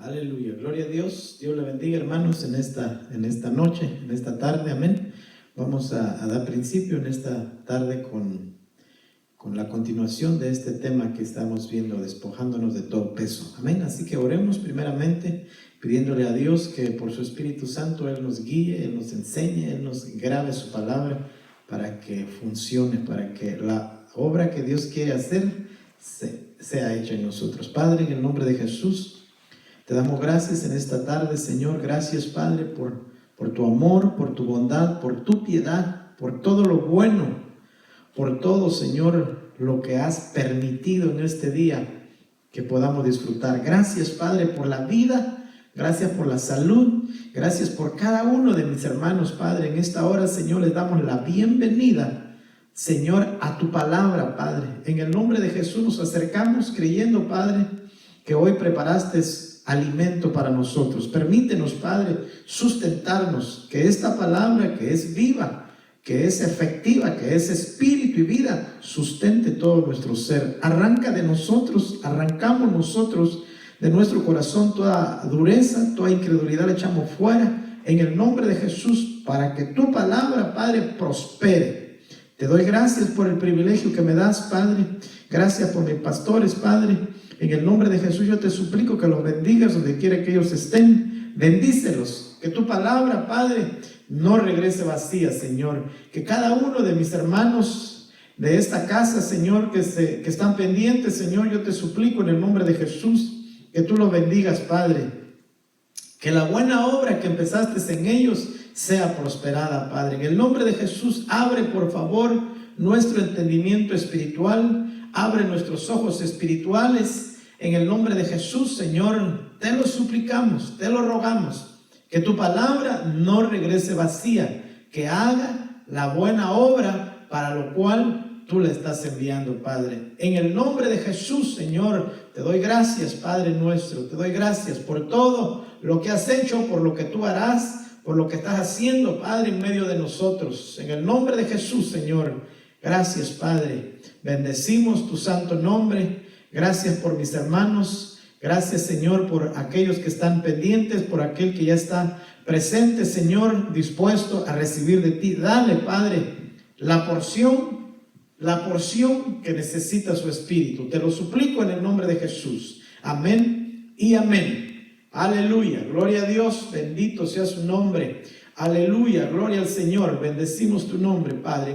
Aleluya, gloria a Dios. Dios le bendiga, hermanos, en esta noche, en esta tarde, amén. Vamos a dar principio en esta tarde con la continuación de este tema que estamos viendo, despojándonos de todo peso, amén. Así que oremos primeramente, pidiéndole a Dios que por su Espíritu Santo Él nos guíe, Él nos enseñe, Él nos grabe su palabra para que funcione, para que la obra que Dios quiere hacer sea hecha en nosotros. Padre, en el nombre de Jesús, te damos gracias en esta tarde, Señor. Gracias, Padre, por tu amor, por tu bondad, por tu piedad, por todo lo bueno, por todo, Señor, lo que has permitido en este día que podamos disfrutar. Gracias, Padre, por la vida. Gracias por la salud. Gracias por cada uno de mis hermanos, Padre. En esta hora, Señor, les damos la bienvenida, Señor, a tu palabra, Padre. En el nombre de Jesús nos acercamos creyendo, Padre, que hoy preparaste alimento para nosotros. Permítenos, Padre, sustentarnos, que esta palabra que es viva, que es efectiva, que es espíritu y vida, sustente todo nuestro ser. Arrancamos nosotros de nuestro corazón toda dureza, toda incredulidad, la echamos fuera en el nombre de Jesús, para que tu palabra, Padre, prospere. Te doy gracias por el privilegio que me das, Padre. Gracias por mis pastores, Padre. En el nombre de Jesús yo te suplico que los bendigas donde quiera que ellos estén. Bendícelos. Que tu palabra, Padre, no regrese vacía, Señor. Que cada uno de mis hermanos de esta casa, Señor, que están pendientes, Señor, yo te suplico en el nombre de Jesús, que tú los bendigas, Padre. Que la buena obra que empezaste en ellos sea prosperada, Padre. En el nombre de Jesús, abre, por favor, nuestro entendimiento espiritual. Abre nuestros ojos espirituales. En el nombre de Jesús, Señor, te lo suplicamos, te lo rogamos, que tu palabra no regrese vacía, que haga la buena obra para lo cual tú le estás enviando, Padre. En el nombre de Jesús, Señor, te doy gracias, Padre nuestro, te doy gracias por todo lo que has hecho, por lo que tú harás, por lo que estás haciendo, Padre, en medio de nosotros. En el nombre de Jesús, Señor, gracias, Padre. Bendecimos tu santo nombre. Gracias por mis hermanos. Gracias, Señor, por aquellos que están pendientes, por aquel que ya está presente, Señor, dispuesto a recibir de ti. Dale, Padre, la porción que necesita su espíritu. Te lo suplico en el nombre de Jesús. Amén y amén. Aleluya. Gloria a Dios. Bendito sea su nombre. Aleluya. Gloria al Señor. Bendecimos tu nombre, Padre.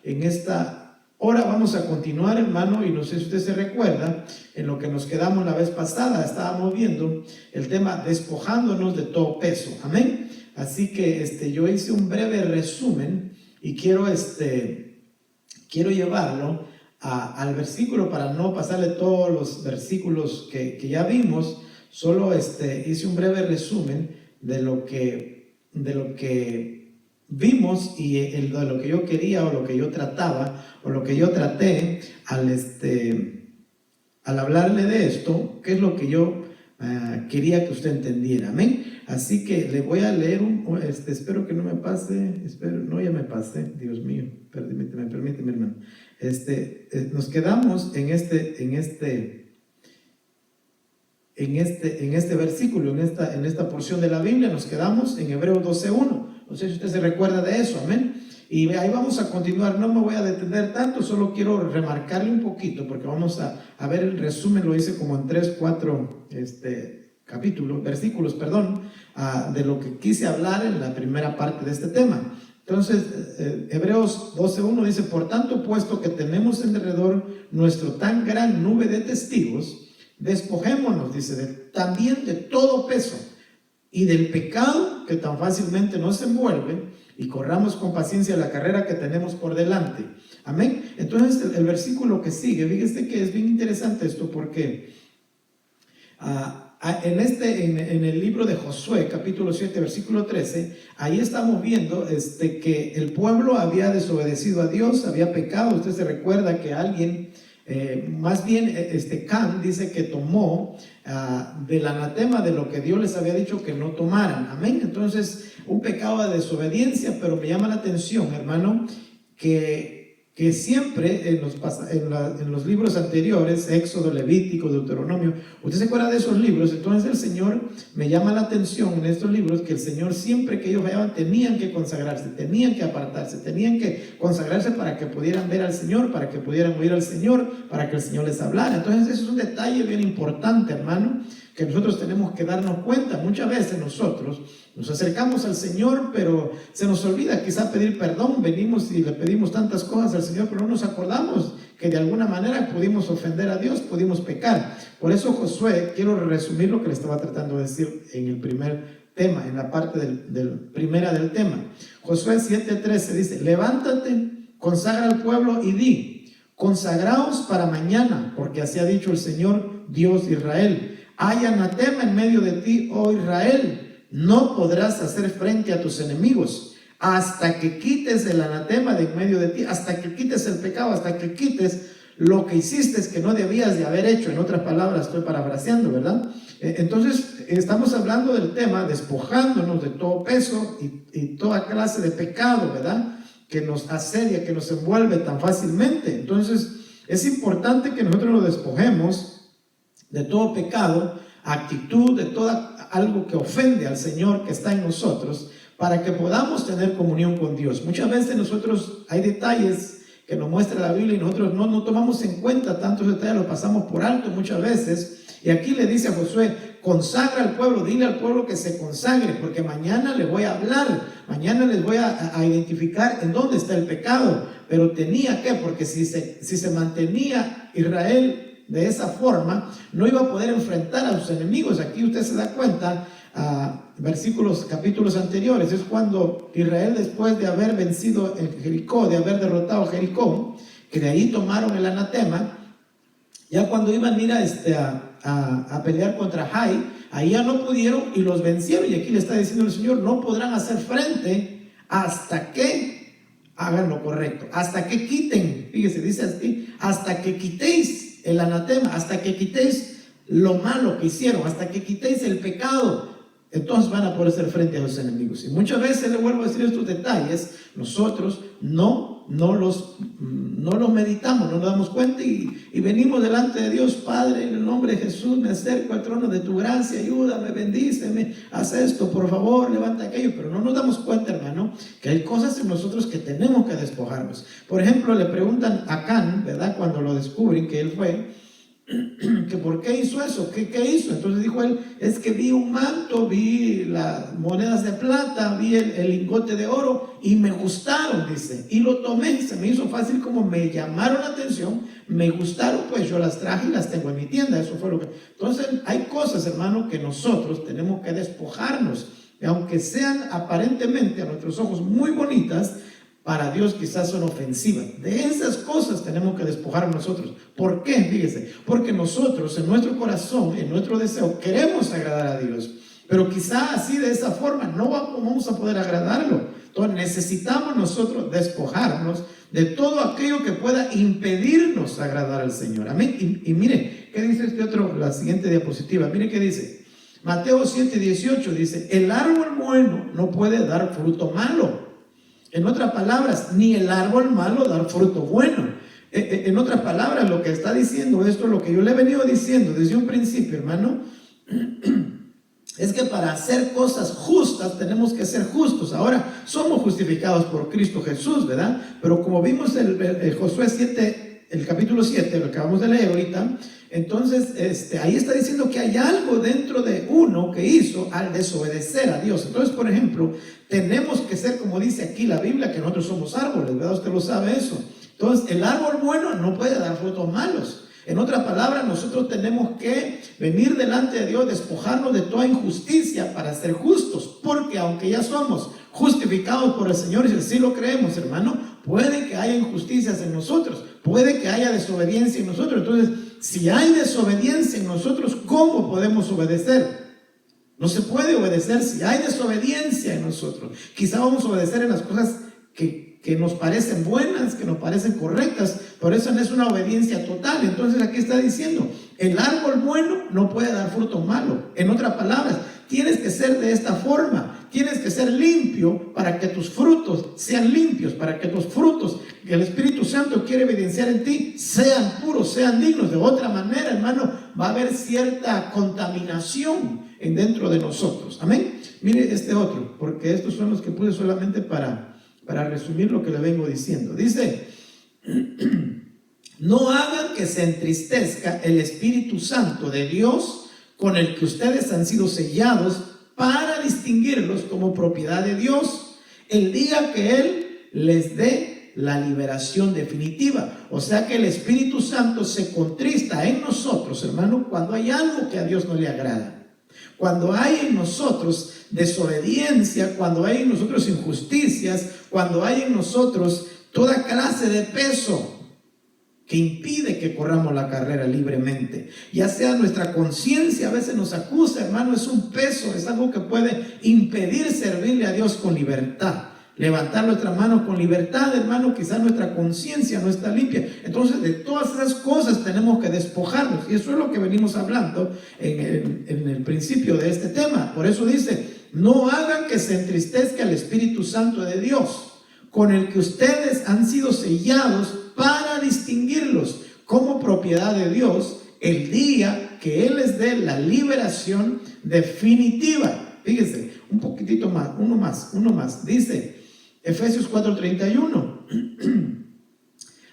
En esta hora vamos a continuar, hermano, y no sé si usted se recuerda, en lo que nos quedamos la vez pasada, estábamos viendo el tema despojándonos de todo peso, amén. Así que yo hice un breve resumen y quiero llevarlo al versículo para no pasarle todos los versículos que ya vimos. Solo hice un breve resumen de lo que vimos y de lo que yo quería o lo que yo trataba o lo que yo traté al hablarle de esto, que es lo que yo quería que usted entendiera, amén. Así que le voy a leer espero que no me pase, ya me pasé, Dios mío, permíteme, hermano. Nos quedamos en este versículo, en esta porción de la Biblia, nos quedamos en Hebreos 12:1. No sé si usted se recuerda de eso, amén. Y ahí vamos a continuar. No me voy a detener tanto, solo quiero remarcarle un poquito, porque vamos a ver el resumen, lo hice como en 3-4 versículos, de lo que quise hablar en la primera parte de este tema. Entonces, Hebreos 12:1 dice: por tanto, puesto que tenemos en derredor nuestro tan gran nube de testigos, despojémonos, dice, también de todo peso y del pecado que tan fácilmente nos envuelve, y corramos con paciencia la carrera que tenemos por delante. Amén. Entonces el versículo que sigue, fíjese que es bien interesante esto, porque en el libro de Josué, capítulo 7, versículo 13, ahí estamos viendo que el pueblo había desobedecido a Dios, había pecado. Usted se recuerda que alguien, más bien Can dice que tomó del anatema de lo que Dios les había dicho que no tomaran, amén. Entonces un pecado de desobediencia, pero me llama la atención, hermano, que que siempre en los libros anteriores, Éxodo, Levítico, Deuteronomio, usted se acuerda de esos libros. Entonces el Señor me llama la atención en estos libros que el Señor siempre que ellos vayan tenían que consagrarse, tenían que apartarse, tenían que consagrarse para que pudieran ver al Señor, para que pudieran oír al Señor, para que el Señor les hablara. Entonces eso es un detalle bien importante, hermano, que nosotros tenemos que darnos cuenta. Muchas veces nosotros nos acercamos al Señor, pero se nos olvida quizá pedir perdón. Venimos y le pedimos tantas cosas al Señor, pero no nos acordamos que de alguna manera pudimos ofender a Dios, pudimos pecar. Por eso Josué, quiero resumir lo que le estaba tratando de decir en el primer tema, en la parte primera del tema. Josué 7:13 dice: levántate, consagra al pueblo y di: consagraos para mañana, porque así ha dicho el Señor Dios de Israel. Hay anatema en medio de ti, oh Israel. No podrás hacer frente a tus enemigos hasta que quites el anatema de en medio de ti, hasta que quites el pecado, hasta que quites lo que hiciste que no debías de haber hecho. En otras palabras, estoy parafraseando, ¿verdad? Entonces, estamos hablando del tema, despojándonos de todo peso y toda clase de pecado, ¿verdad? Que nos asedia, que nos envuelve tan fácilmente. Entonces, es importante que nosotros nos despojemos de todo pecado, actitud, de todo algo que ofende al Señor que está en nosotros, para que podamos tener comunión con Dios. Muchas veces nosotros hay detalles que nos muestra la Biblia y nosotros no tomamos en cuenta tantos detalles, los pasamos por alto muchas veces. Y aquí le dice a Josué: consagra al pueblo, dile al pueblo que se consagre, porque mañana le voy a hablar, mañana les voy a identificar en dónde está el pecado. Pero tenía que, porque si se mantenía Israel de esa forma, no iba a poder enfrentar a sus enemigos. Aquí usted se da cuenta, capítulos anteriores, es cuando Israel, después de haber vencido en Jericó, de haber derrotado a Jericó, que de ahí tomaron el anatema, ya cuando iban a ir a pelear contra Jai, ahí ya no pudieron y los vencieron. Y aquí le está diciendo el Señor: no podrán hacer frente hasta que hagan lo correcto, hasta que quiten, fíjese, dice así, hasta que quitéis el anatema, hasta que quitéis lo malo que hicieron, hasta que quitéis el pecado, entonces van a poder hacer frente a los enemigos. Y muchas veces, le vuelvo a decir estos detalles, nosotros no los meditamos, no nos damos cuenta y venimos delante de Dios: Padre, en el nombre de Jesús me acerco al trono de tu gracia, ayúdame, bendíceme, haz esto, por favor, levanta aquello. Pero no nos damos cuenta, hermano, que hay cosas en nosotros que tenemos que despojarnos. Por ejemplo, le preguntan a Acán, ¿verdad?, cuando lo descubren que él fue, que por qué hizo eso, ¿qué hizo? Entonces dijo él: es que vi un manto, vi las monedas de plata, vi el lingote de oro y me gustaron, dice, y lo tomé, se me hizo fácil, como me llamaron la atención, me gustaron, pues yo las traje y las tengo en mi tienda. Eso fue lo que... Entonces hay cosas, hermano, que nosotros tenemos que despojarnos, aunque sean aparentemente a nuestros ojos muy bonitas, para Dios quizás son ofensivas. De esas cosas tenemos que despojar nosotros. ¿Por qué? Fíjese, porque nosotros en nuestro corazón, en nuestro deseo, queremos agradar a Dios, pero quizá así, de esa forma, no vamos a poder agradarlo. Entonces necesitamos nosotros despojarnos de todo aquello que pueda impedirnos agradar al Señor. Amén. Y mire, ¿qué dice la siguiente diapositiva? Mire qué dice. Mateo 7:18 dice: el árbol bueno no puede dar fruto malo. En otras palabras, ni el árbol malo da fruto bueno. En otras palabras, lo que está diciendo esto, lo que yo le he venido diciendo desde un principio, hermano, es que para hacer cosas justas tenemos que ser justos. Ahora, somos justificados por Cristo Jesús, ¿verdad? Pero como vimos el Josué 7, el capítulo 7, lo acabamos de leer ahorita, entonces ahí está diciendo que hay algo dentro de uno que hizo al desobedecer a Dios. Entonces, por ejemplo, tenemos que ser, como dice aquí la Biblia, que nosotros somos árboles, ¿verdad? Usted lo sabe eso. Entonces, el árbol bueno no puede dar frutos malos. En otras palabras, nosotros tenemos que venir delante de Dios, despojarnos de toda injusticia para ser justos, porque aunque ya somos justificados por el Señor, y si lo creemos, hermano, puede que haya injusticias en nosotros, puede que haya desobediencia en nosotros. Entonces, si hay desobediencia en nosotros, ¿cómo podemos obedecer? No se puede obedecer si hay desobediencia en nosotros. Quizá vamos a obedecer en las cosas que nos parecen buenas, que nos parecen correctas, pero eso no es una obediencia total. Entonces aquí está diciendo: el árbol bueno no puede dar fruto malo. En otras palabras, tienes que ser de esta forma. Tienes que ser limpio para que tus frutos sean limpios, para que tus frutos que el Espíritu Santo quiere evidenciar en ti sean puros, sean dignos. De otra manera, hermano, va a haber cierta contaminación dentro de nosotros. Amén. Mire este otro, porque estos son los que puse solamente para resumir lo que le vengo diciendo. Dice: no hagan que se entristezca el Espíritu Santo de Dios, con el que ustedes han sido sellados para distinguirlos como propiedad de Dios el día que Él les dé la liberación definitiva. O sea que el Espíritu Santo se contrista en nosotros, hermano, cuando hay algo que a Dios no le agrada. Cuando hay en nosotros desobediencia, cuando hay en nosotros injusticias, cuando hay en nosotros toda clase de peso que impide que corramos la carrera libremente, ya sea nuestra conciencia a veces nos acusa, hermano, es un peso, es algo que puede impedir servirle a Dios con libertad, levantar nuestra mano con libertad, hermano. Quizás nuestra conciencia no está limpia. Entonces, de todas esas cosas tenemos que despojarnos, y eso es lo que venimos hablando en el principio de este tema. Por eso dice: no hagan que se entristezca el Espíritu Santo de Dios, con el que ustedes han sido sellados para distinguirlos como propiedad de Dios el día que Él les dé la liberación definitiva. Fíjense, un poquitito más, uno más. Dice Efesios 4:31: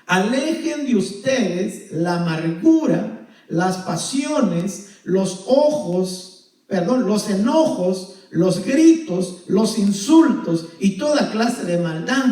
alejen de ustedes la amargura, las pasiones, los enojos, los gritos, los insultos y toda clase de maldad.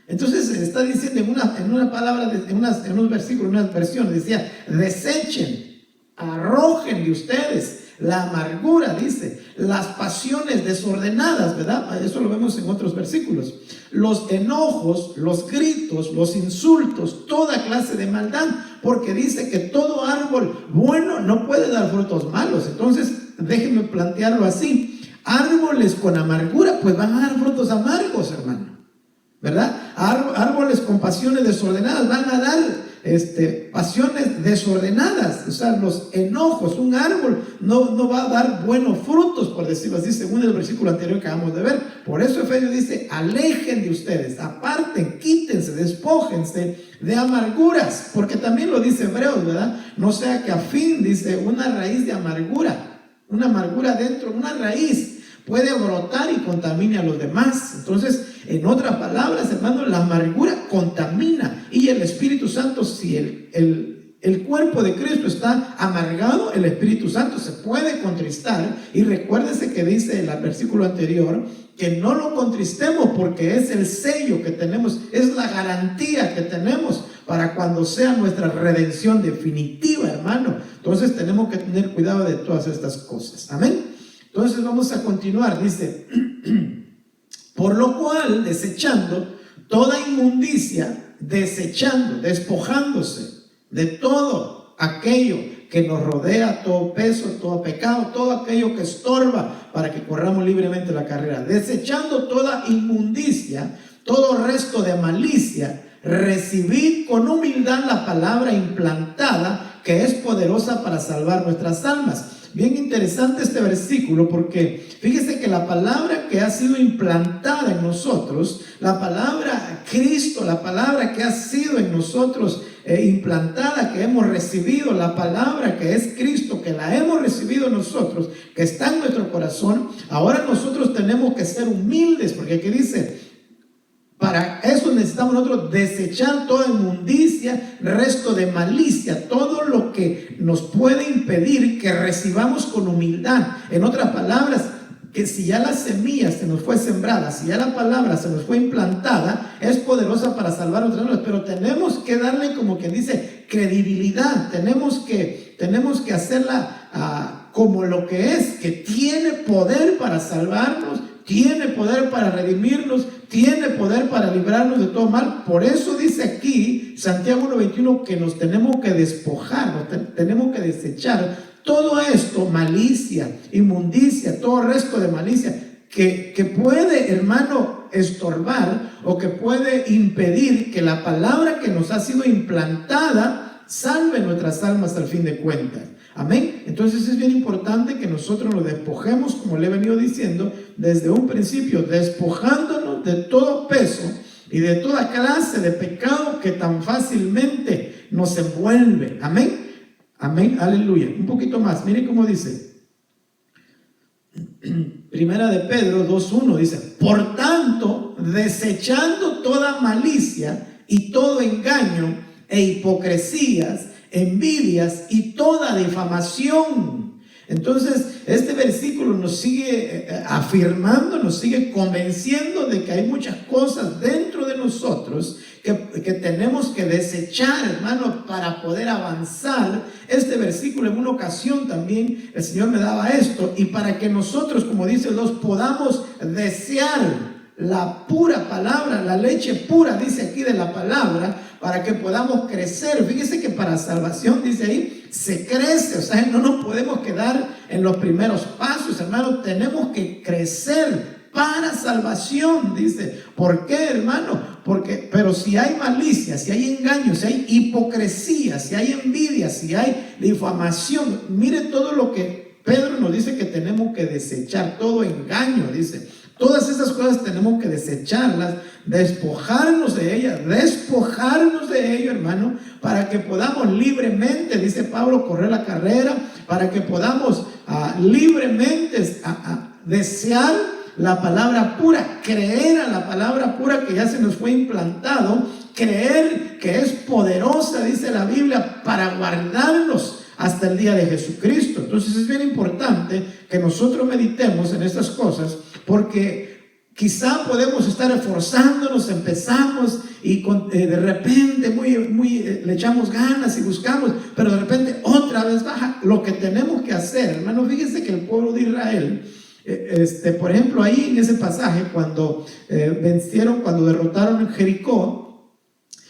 Entonces está diciendo en una palabra, en unos versículos, en unas versiones, decía: desechen, arrojen de ustedes la amargura, dice, las pasiones desordenadas, ¿verdad? Eso lo vemos en otros versículos. Los enojos, los gritos, los insultos, toda clase de maldad, porque dice que todo árbol bueno no puede dar frutos malos. Entonces, déjenme plantearlo así: árboles con amargura, pues van a dar frutos amargos, hermano, ¿verdad? Árboles con pasiones desordenadas van a dar pasiones desordenadas. O sea, los enojos, un árbol no va a dar buenos frutos, por decirlo así, según el versículo anterior que acabamos de ver. Por eso Efesios dice: alejen de ustedes, aparten, quítense, despójense de amarguras, porque también lo dice Hebreos, ¿verdad? No sea que a fin, dice, una raíz de amargura, una amargura dentro, una raíz puede brotar y contamine a los demás. Entonces, en otras palabras, hermano, la amargura contamina, y el Espíritu Santo, si el cuerpo de Cristo está amargado, el Espíritu Santo se puede contristar. Y recuérdese que dice en el versículo anterior que no lo contristemos, porque es el sello que tenemos, es la garantía que tenemos para cuando sea nuestra redención definitiva, hermano. Entonces tenemos que tener cuidado de todas estas cosas. Amén. Entonces vamos a continuar. Dice: por lo cual, desechando toda inmundicia, despojándose de todo aquello que nos rodea, todo peso, todo pecado, todo aquello que estorba para que corramos libremente la carrera, desechando toda inmundicia, todo resto de malicia, recibid con humildad la palabra implantada, que es poderosa para salvar nuestras almas. Bien interesante este versículo, porque fíjese que la palabra que ha sido implantada en nosotros, la palabra Cristo, la palabra que ha sido en nosotros implantada, que hemos recibido, la palabra que es Cristo, que la hemos recibido nosotros, que está en nuestro corazón. Ahora nosotros tenemos que ser humildes, porque aquí dice: para eso necesitamos nosotros desechar toda inmundicia, resto de malicia, todo lo que nos puede impedir que recibamos con humildad. En otras palabras, que si ya la semilla se nos fue sembrada, si ya la palabra se nos fue implantada, es poderosa para salvar nuestras almas, pero tenemos que darle, como quien dice, credibilidad. Tenemos que hacerla como lo que es, que tiene poder para salvarnos, tiene poder para redimirnos, tiene poder para librarnos de todo mal. Por eso dice aquí Santiago 1:21 que nos tenemos que despojar, tenemos que desechar todo esto, malicia, inmundicia, todo resto de malicia que puede, hermano, estorbar o que puede impedir que la palabra que nos ha sido implantada salve nuestras almas al fin de cuentas. Amén. Entonces es bien importante que nosotros nos despojemos, como le he venido diciendo desde un principio, despojándonos de todo peso y de toda clase de pecado que tan fácilmente nos envuelve. Amén. Amén. Aleluya. Un poquito más. Mire cómo dice. Primera de Pedro 2:1 dice: por tanto, desechando toda malicia y todo engaño e hipocresías, envidias y toda difamación. Entonces, este versículo nos sigue afirmando, nos sigue convenciendo de que hay muchas cosas dentro de nosotros que tenemos que desechar, hermano, para poder avanzar. Este versículo, en una ocasión también el Señor me daba esto, y para que nosotros, como dice Dios, podamos desear la pura palabra, la leche pura, dice aquí de la palabra, para que podamos crecer. Fíjese que para salvación, dice ahí, se crece. O sea, no nos podemos quedar en los primeros pasos, hermano. Tenemos que crecer para salvación, dice. ¿Por qué, hermano? Pero si hay malicia, si hay engaño, si hay hipocresía, si hay envidia, si hay difamación, mire todo lo que Pedro nos dice que tenemos que desechar, todo engaño, dice. Todas esas cosas tenemos que desecharlas, despojarnos de ellas, hermano, para que podamos libremente, dice Pablo, correr la carrera, para que podamos libremente desear la palabra pura, creer a la palabra pura que ya se nos fue implantado, creer que es poderosa, dice la Biblia, para guardarnos hasta el día de Jesucristo. Entonces es bien importante que nosotros meditemos en estas cosas, porque quizá podemos estar esforzándonos, empezamos y de repente le echamos ganas y buscamos, pero de repente otra vez baja. Lo que tenemos que hacer, hermano, fíjense que el pueblo de Israel, por ejemplo, ahí en ese pasaje, cuando cuando derrotaron Jericó,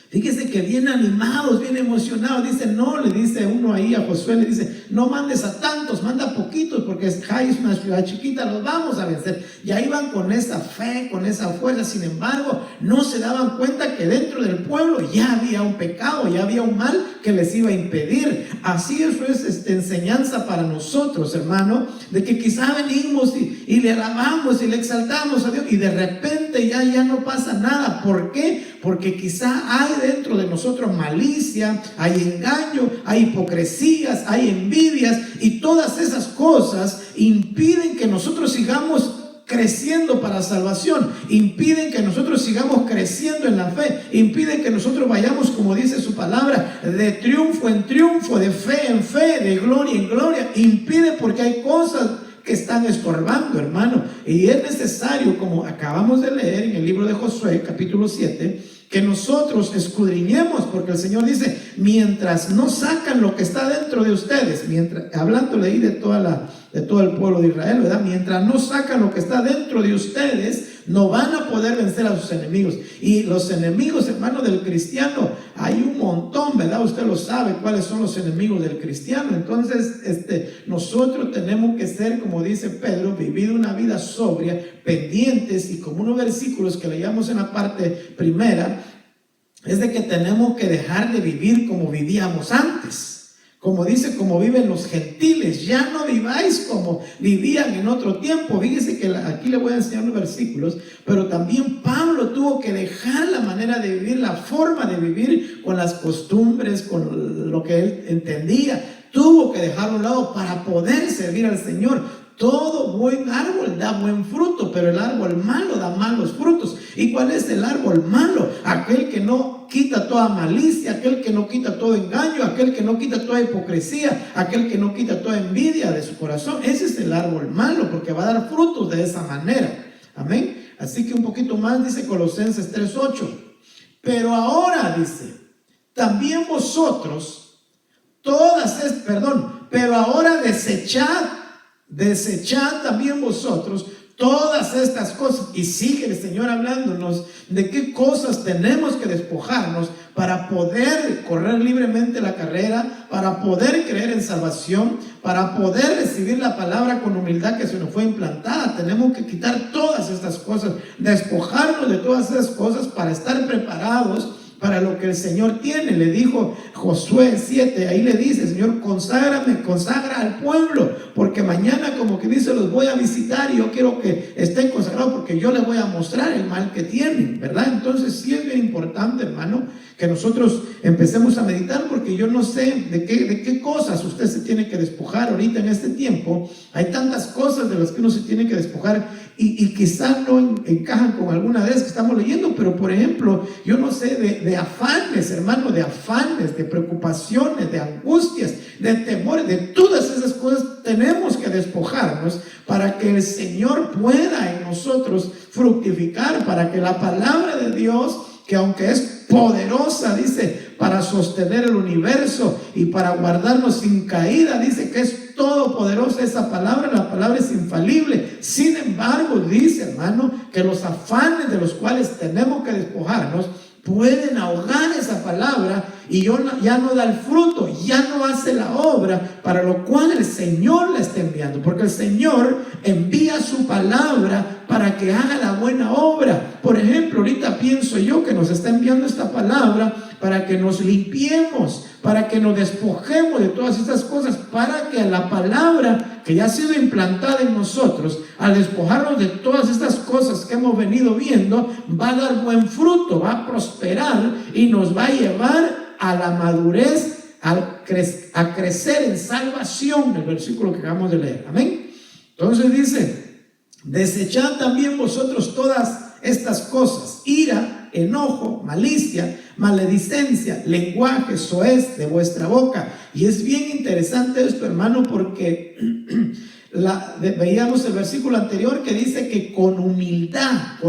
fíjese que bien animados, bien emocionados, dicen, no, le dice uno ahí a Josué, le dice, no mandes a tantos, manda poquitos, porque Jai es una ciudad chiquita, los vamos a vencer. Y ahí van con esa fe, con esa fuerza. Sin embargo, no se daban cuenta que dentro del pueblo ya había un pecado, ya había un mal que les iba a impedir. Así eso es enseñanza para nosotros, hermano, de que quizá venimos y le alabamos y le exaltamos a Dios, y de repente ya no pasa nada. ¿Por qué? Porque quizá hay dentro de nosotros malicia, hay engaño, hay hipocresías, hay envidias, y todas esas cosas impiden que nosotros sigamos creciendo para salvación, impiden que nosotros sigamos creciendo en la fe, impiden que nosotros vayamos, como dice su palabra, de triunfo en triunfo, de fe en fe, de gloria en gloria. Impide porque hay cosas que están estorbando, hermano, y es necesario, como acabamos de leer en el libro de Josué, capítulo 7, que nosotros escudriñemos, porque el Señor dice, mientras no sacan lo que está dentro de ustedes, hablándole ahí de todo el pueblo de Israel, ¿verdad? Mientras no sacan lo que está dentro de ustedes, no van a poder vencer a sus enemigos. Y los enemigos, hermano, del cristiano, hay un montón, ¿verdad? Usted lo sabe cuáles son los enemigos del cristiano. Entonces, nosotros tenemos que ser, como dice Pedro, vivir una vida sobria, pendientes, y como unos versículos que leíamos en la parte primera, es de que tenemos que dejar de vivir como vivíamos antes. Como dice, como viven los gentiles, ya no viváis como vivían en otro tiempo. Fíjese que aquí le voy a enseñar los versículos, pero también Pablo tuvo que dejar la manera de vivir, la forma de vivir, con las costumbres, con lo que él entendía. Tuvo que dejarlo a un lado para poder servir al Señor. Todo buen árbol da buen fruto, pero el árbol malo da malos frutos. ¿Y cuál es el árbol malo? Aquel que no quita toda malicia, aquel que no quita todo engaño, aquel que no quita toda hipocresía, aquel que no quita toda envidia de su corazón. Ese es el árbol malo, porque va a dar frutos de esa manera. Amén. Así que un poquito más dice Colosenses 3:8. Pero ahora, dice, también vosotros, pero ahora desechad también vosotros todas estas cosas. Y sigue el Señor hablándonos de qué cosas tenemos que despojarnos para poder correr libremente la carrera, para poder creer en salvación, para poder recibir la palabra con humildad que se nos fue implantada. Tenemos que quitar todas estas cosas, despojarnos de todas esas cosas para estar preparados para lo que el Señor tiene. Le dijo Josué 7, ahí le dice, Señor, conságrame, consagra al pueblo, porque mañana, como que dice, los voy a visitar y yo quiero que estén consagrados porque yo les voy a mostrar el mal que tienen, ¿verdad? Entonces sí es bien importante, hermano, que nosotros empecemos a meditar, porque yo no sé de qué cosas usted se tiene que despojar ahorita en este tiempo. Hay tantas cosas de las que uno se tiene que despojar y quizás no encajan con alguna de esas que estamos leyendo, pero por ejemplo, yo no sé de afanes, hermano, de afanes, de preocupaciones, de angustias, de temores, de todas esas cosas tenemos que despojarnos para que el Señor pueda en nosotros fructificar, para que la palabra de Dios, que aunque es poderosa, dice, para sostener el universo y para guardarnos sin caída, dice que es todopoderosa esa palabra, la palabra es infalible. Sin embargo, dice, hermano, que los afanes de los cuales tenemos que despojarnos pueden ahogar esa palabra y ya no da el fruto, ya no hace la obra para lo cual el Señor la está enviando, porque el Señor envía su palabra para que haga la buena obra. Por ejemplo, ahorita pienso yo que nos está enviando esta palabra para que nos limpiemos, para que nos despojemos de todas estas cosas, para que la palabra que ya ha sido implantada en nosotros, al despojarnos de todas estas cosas que hemos venido viendo, va a dar buen fruto, va a prosperar y nos va a llevar a la madurez, a crecer en salvación, el versículo que acabamos de leer. Amén. Entonces dice, desechad también vosotros todas estas cosas: ira, enojo, malicia, maledicencia, lenguaje soez de vuestra boca. Y es bien interesante esto, hermano, porque veíamos el versículo anterior que dice que con humildad,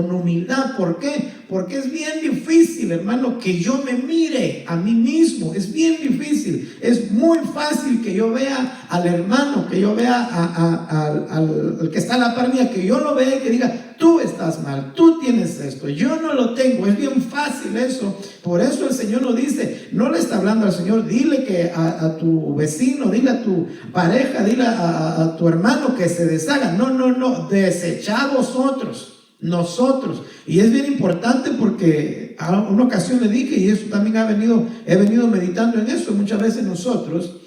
¿por qué? Porque es bien difícil, hermano, que yo me mire a mí mismo. Es bien difícil. Es muy fácil que yo vea al hermano, que yo vea al que está a la par mía, que yo lo vea y que diga, tú estás mal, tú tienes esto, yo no lo tengo. Es bien fácil eso. Por eso el Señor nos dice, no le está hablando al Señor, dile que a tu vecino, dile a tu pareja, dile a tu hermano que se deshaga. No, desechad nosotros. Y es bien importante porque a una ocasión le dije, y eso también he venido meditando en eso, muchas veces nosotros,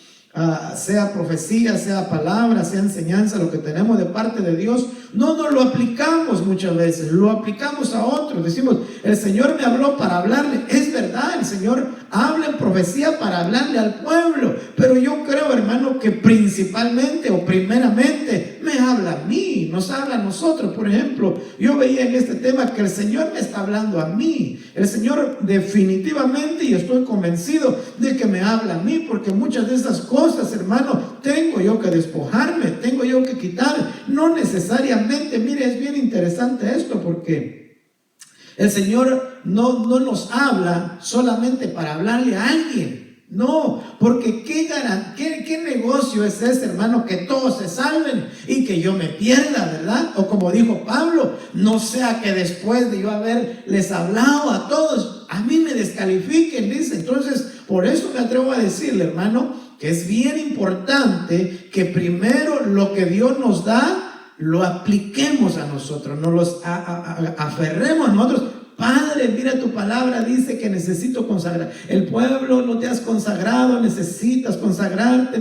sea profecía, sea palabra, sea enseñanza, lo que tenemos de parte de Dios, no nos lo aplicamos muchas veces, lo aplicamos a otros. Decimos, el Señor me habló para hablarle. Es verdad, el Señor habla en profecía para hablarle al pueblo, pero yo creo, hermano, que principalmente o primeramente me habla a mí, nos habla a nosotros. Por ejemplo, yo veía en este tema que el Señor me está hablando a mí. El Señor definitivamente, y estoy convencido de que me habla a mí, porque muchas de esas cosas, hermano, tengo yo que despojarme, tengo yo que quitar. No necesariamente, mire, es bien interesante esto, porque el Señor no nos habla solamente para hablarle a alguien. No, porque ¿qué negocio es ese, hermano? Que todos se salven y que yo me pierda, ¿verdad? O como dijo Pablo, no sea que después de yo haberles hablado a todos, a mí me descalifiquen, dice. Entonces, por eso me atrevo a decirle, hermano, que es bien importante que primero lo que Dios nos da, lo apliquemos a nosotros, nos los aferremos a nosotros. Padre, mira, tu palabra dice que necesito consagrar. El pueblo no te has consagrado, necesitas consagrarte,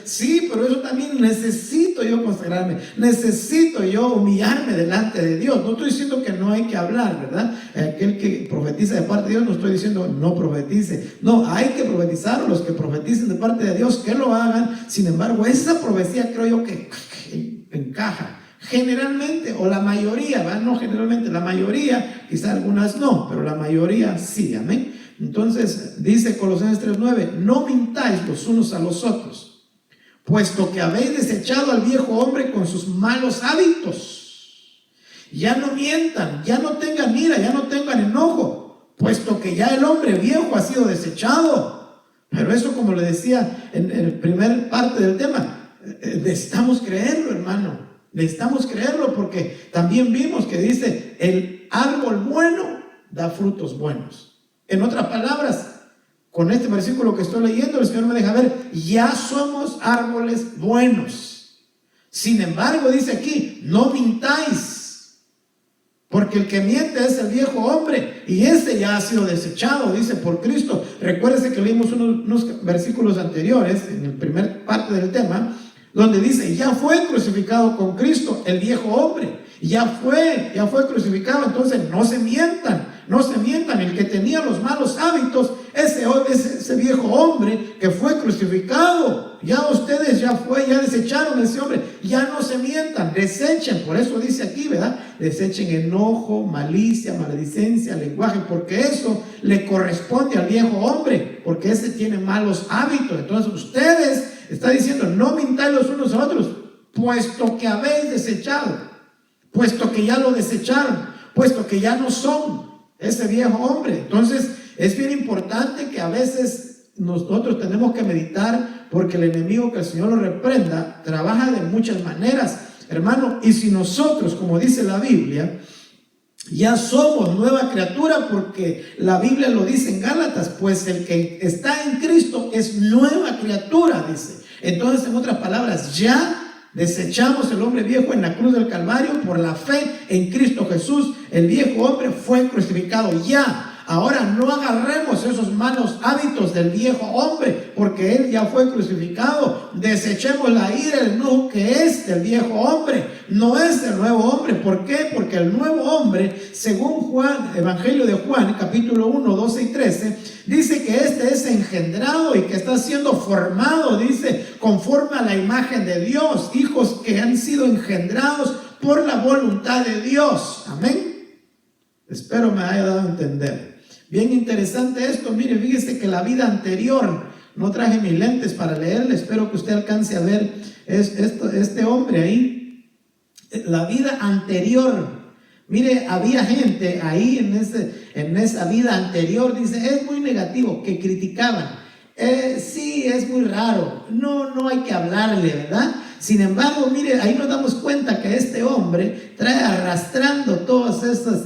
sí, pero eso también necesito yo consagrarme, necesito yo humillarme delante de Dios. No estoy diciendo que no hay que hablar, ¿verdad? Aquel que profetiza de parte de Dios, no estoy diciendo no profetice. No, hay que profetizar. Los que profeticen de parte de Dios, que lo hagan. Sin embargo, esa profecía creo yo que encaja. Generalmente, o la mayoría, ¿verdad? No generalmente, la mayoría, quizá algunas no, pero la mayoría sí, amén. Entonces, dice Colosenses 3:9, no mintáis los unos a los otros, puesto que habéis desechado al viejo hombre con sus malos hábitos. Ya no mientan, ya no tengan ira, ya no tengan enojo, puesto que ya el hombre viejo ha sido desechado. Pero eso, como le decía en la primera parte del tema, necesitamos creerlo, hermano. Necesitamos creerlo, porque también vimos que dice, el árbol bueno da frutos buenos. En otras palabras, con este versículo que estoy leyendo, el Señor me deja ver, ya somos árboles buenos. Sin embargo, dice aquí, no mintáis. Porque el que miente es el viejo hombre y ese ya ha sido desechado, dice, por Cristo. Recuérdense que leímos unos versículos anteriores, en la primera parte del tema, donde dice, ya fue crucificado con Cristo el viejo hombre. Ya fue crucificado. Entonces no se mientan. El que tenía los malos hábitos, ese viejo hombre que fue crucificado, ya ustedes ya desecharon a ese hombre. Ya no se mientan, desechen. Por eso dice aquí, ¿verdad? Desechen enojo, malicia, maledicencia, lenguaje, porque eso le corresponde al viejo hombre, porque ese tiene malos hábitos. Entonces ustedes, está diciendo, no mintáis los unos a otros, puesto que habéis desechado, puesto que ya lo desecharon, puesto que ya no son ese viejo hombre. Entonces es bien importante que a veces nosotros tenemos que meditar, porque el enemigo, que el Señor lo reprenda, trabaja de muchas maneras, hermano. Y si nosotros, como dice la Biblia, ya somos nueva criatura, porque la Biblia lo dice en Gálatas, pues el que está en Cristo es nueva criatura, dice. Entonces, en otras palabras, ya desechamos el hombre viejo en la cruz del Calvario por la fe en Cristo Jesús. El viejo hombre fue crucificado ya. Ahora no agarremos esos malos hábitos del viejo hombre, porque él ya fue crucificado. Desechemos la ira, el enojo que es del viejo hombre, no es del nuevo hombre. ¿Por qué? Porque el nuevo hombre, según Juan, Evangelio de Juan, capítulo 1, 12 y 13, dice que este es engendrado y que está siendo formado, dice, conforme a la imagen de Dios, hijos que han sido engendrados por la voluntad de Dios. Amén. Espero me haya dado a entender. Bien interesante esto. Mire, fíjese que la vida anterior, no traje mis lentes para leerle, espero que usted alcance a ver este hombre ahí. La vida anterior. Mire, había gente ahí en esa vida anterior, dice, es muy negativo, que criticaban. Sí, es muy raro, no hay que hablarle, ¿verdad? Sin embargo, mire, ahí nos damos cuenta que este hombre trae arrastrando todos esos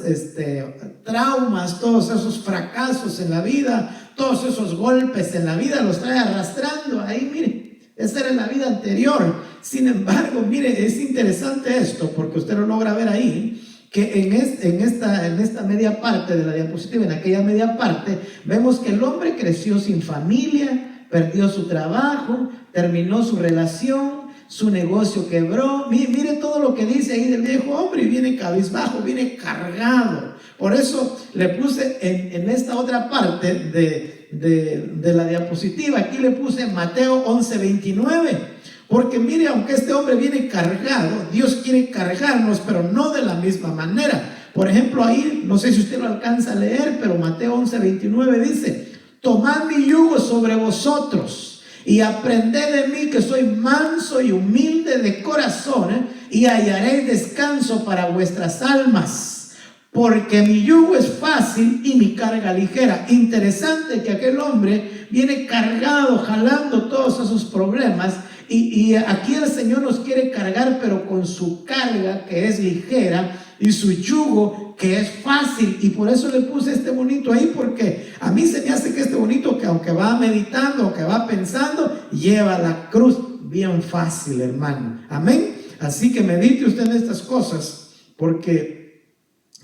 traumas, todos esos fracasos en la vida, todos esos golpes en la vida, los trae arrastrando ahí, mire. Esa era la vida anterior. Sin embargo, mire, es interesante esto, porque usted lo logra ver ahí, que en esta media parte de la diapositiva, en aquella media parte, vemos que el hombre creció sin familia, perdió su trabajo, terminó su relación, su negocio quebró. Mire todo lo que dice ahí del viejo hombre, y viene cabizbajo, viene cargado. Por eso le puse en esta otra parte de la diapositiva, aquí le puse Mateo 11:29. Porque mire, aunque este hombre viene cargado, Dios quiere cargarnos, pero no de la misma manera. Por ejemplo, ahí, no sé si usted lo alcanza a leer, pero Mateo 11:29 dice, tomad mi yugo sobre vosotros y aprended de mí, que soy manso y humilde de corazón, y hallaréis descanso para vuestras almas, porque mi yugo es fácil y mi carga ligera. Interesante que aquel hombre viene cargado, jalando todos esos problemas. Y aquí el Señor nos quiere cargar, pero con su carga, que es ligera, y su yugo, que es fácil. Y por eso le puse este bonito ahí, porque a mí se me hace que este bonito, que aunque va meditando, que va pensando, lleva la cruz bien fácil, hermano. Amén. Así que medite usted en estas cosas, porque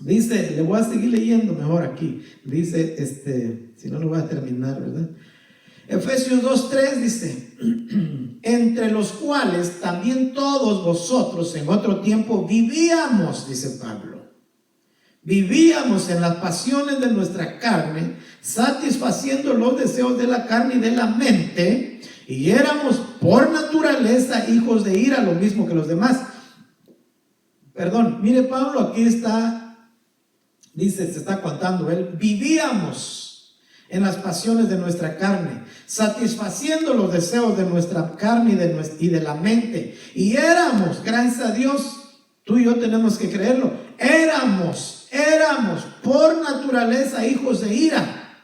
dice, le voy a seguir leyendo mejor aquí. Dice, si no lo voy a terminar, ¿verdad? Efesios 2:3 dice, entre los cuales también todos vosotros en otro tiempo vivíamos, dice Pablo. Vivíamos en las pasiones de nuestra carne, satisfaciendo los deseos de la carne y de la mente, y éramos por naturaleza hijos de ira, lo mismo que los demás. Perdón, mire, Pablo aquí dice, se está contando él, vivíamos en las pasiones de nuestra carne, satisfaciendo los deseos de nuestra carne y de la mente. Y éramos, gracias a Dios, tú y yo tenemos que creerlo, éramos por naturaleza hijos de ira,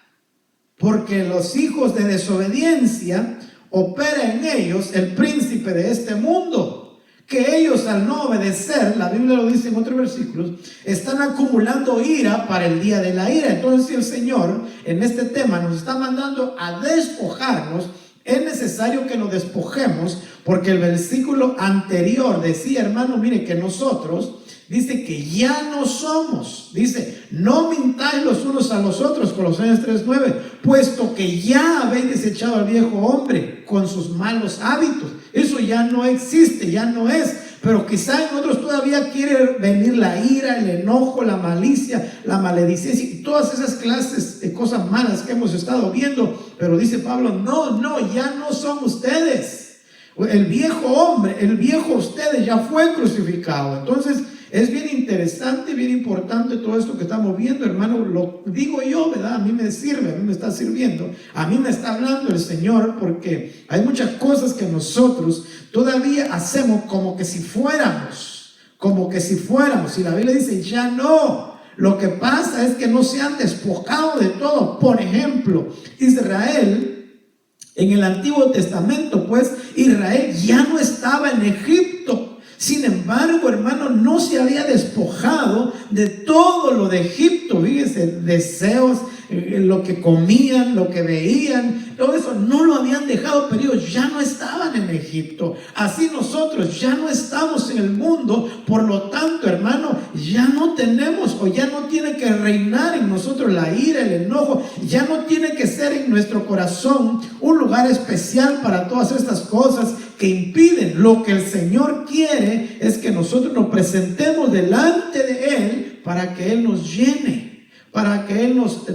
porque los hijos de desobediencia opera en ellos el príncipe de este mundo, que ellos, al no obedecer, la Biblia lo dice en otros versículos, están acumulando ira para el día de la ira. Entonces, si el Señor en este tema nos está mandando a despojarnos, Es necesario que nos despojemos, porque el versículo anterior decía, hermano, mire que nosotros, dice que ya no somos, dice, no mintáis los unos a los otros, Colosenses 3:9, puesto que ya habéis desechado al viejo hombre con sus malos hábitos. Eso ya no existe, ya no es. Pero quizá en otros todavía quiere venir la ira, el enojo, la malicia, la maledicencia y todas esas clases de cosas malas que hemos estado viendo. Pero dice Pablo, no, ya no son ustedes. El viejo hombre, el viejo ustedes ya fue crucificado. Entonces es bien interesante, bien importante todo esto que estamos viendo, hermano. Lo digo yo, ¿verdad? A mí me sirve, a mí me está sirviendo, a mí me está hablando el Señor, porque hay muchas cosas que nosotros todavía hacemos como que si fuéramos, y la Biblia dice, ya no. Lo que pasa es que no se han despojado de todo. Por ejemplo, Israel, en el Antiguo Testamento, pues Israel ya no estaba en Egipto. Sin embargo, hermano, no se había despojado de todo lo de Egipto. Fíjese, deseos, lo que comían, lo que veían, todo eso no lo habían dejado, pero ellos ya no estaban en Egipto. Así nosotros ya no estamos en el mundo, por lo tanto, hermano, ya no tenemos, o ya no tiene que reinar en nosotros la ira, el enojo, ya no tiene que ser en nuestro corazón un lugar especial para todas estas cosas que impiden. Lo que el Señor quiere es que nosotros nos presentemos delante de Él para que Él nos llene, para que Él nos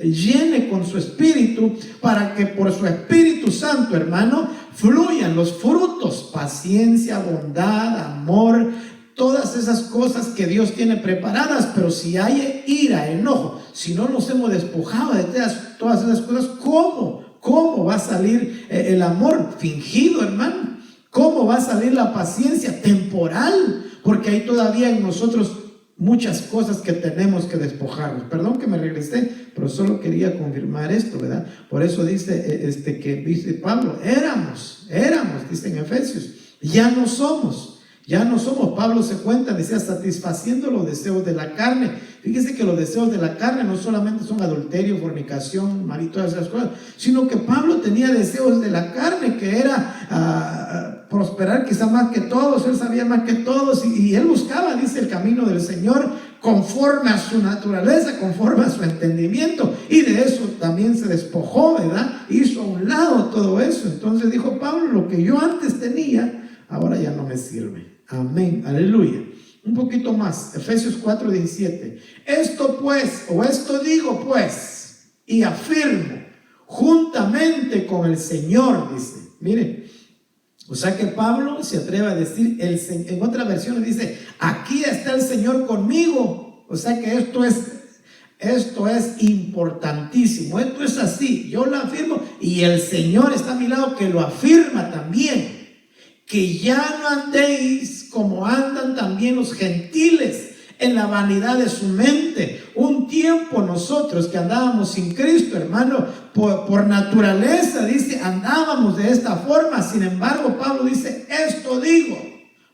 llene con su Espíritu, para que por su Espíritu Santo, hermano, fluyan los frutos, paciencia, bondad, amor, todas esas cosas que Dios tiene preparadas. Pero si hay ira, enojo, si no nos hemos despojado de todas esas cosas, ¿cómo va a salir el amor fingido, hermano? ¿Cómo va a salir la paciencia temporal? Porque hay todavía en nosotros muchas cosas que tenemos que despojarnos. Perdón que me regresé, pero solo quería confirmar esto, ¿verdad? Por eso dice dice Pablo, éramos, dice en Efesios, ya no somos. Pablo se cuenta, decía, satisfaciendo los deseos de la carne. Fíjese que los deseos de la carne no solamente son adulterio, fornicación, mal y todas esas cosas, sino que Pablo tenía deseos de la carne, que era prosperar quizá más que todos. Él sabía más que todos y él buscaba, dice, el camino del Señor conforme a su naturaleza, conforme a su entendimiento, y de eso también se despojó, ¿verdad? Hizo a un lado todo eso. Entonces dijo Pablo, lo que yo antes tenía, ahora ya no me sirve. Amén, aleluya. Un poquito más, Efesios 4:17. Esto digo pues, y afirmo, juntamente con el Señor, dice. Mire, o sea que Pablo se atreve a decir, en otra versión dice, aquí está el Señor conmigo. O sea que esto es importantísimo, esto es así, yo lo afirmo y el Señor está a mi lado que lo afirma también. Que ya no andéis como andan también los gentiles en la vanidad de su mente. Un tiempo nosotros que andábamos sin Cristo, hermano, por naturaleza, dice, andábamos de esta forma. Sin embargo, Pablo dice, esto digo,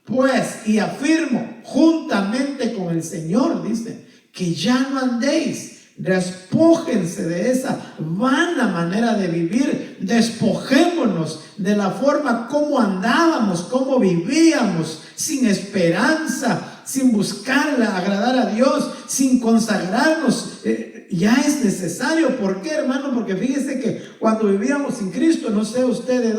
pues, y afirmo, juntamente con el Señor, dice, que ya no andéis. Despójense de esa vana manera de vivir. Despojémonos de la forma como andábamos, como vivíamos, sin esperanza, sin buscar agradar a Dios, sin consagrarnos. Ya es necesario. ¿Por qué, hermano? Porque fíjese que cuando vivíamos sin Cristo, no sé usted de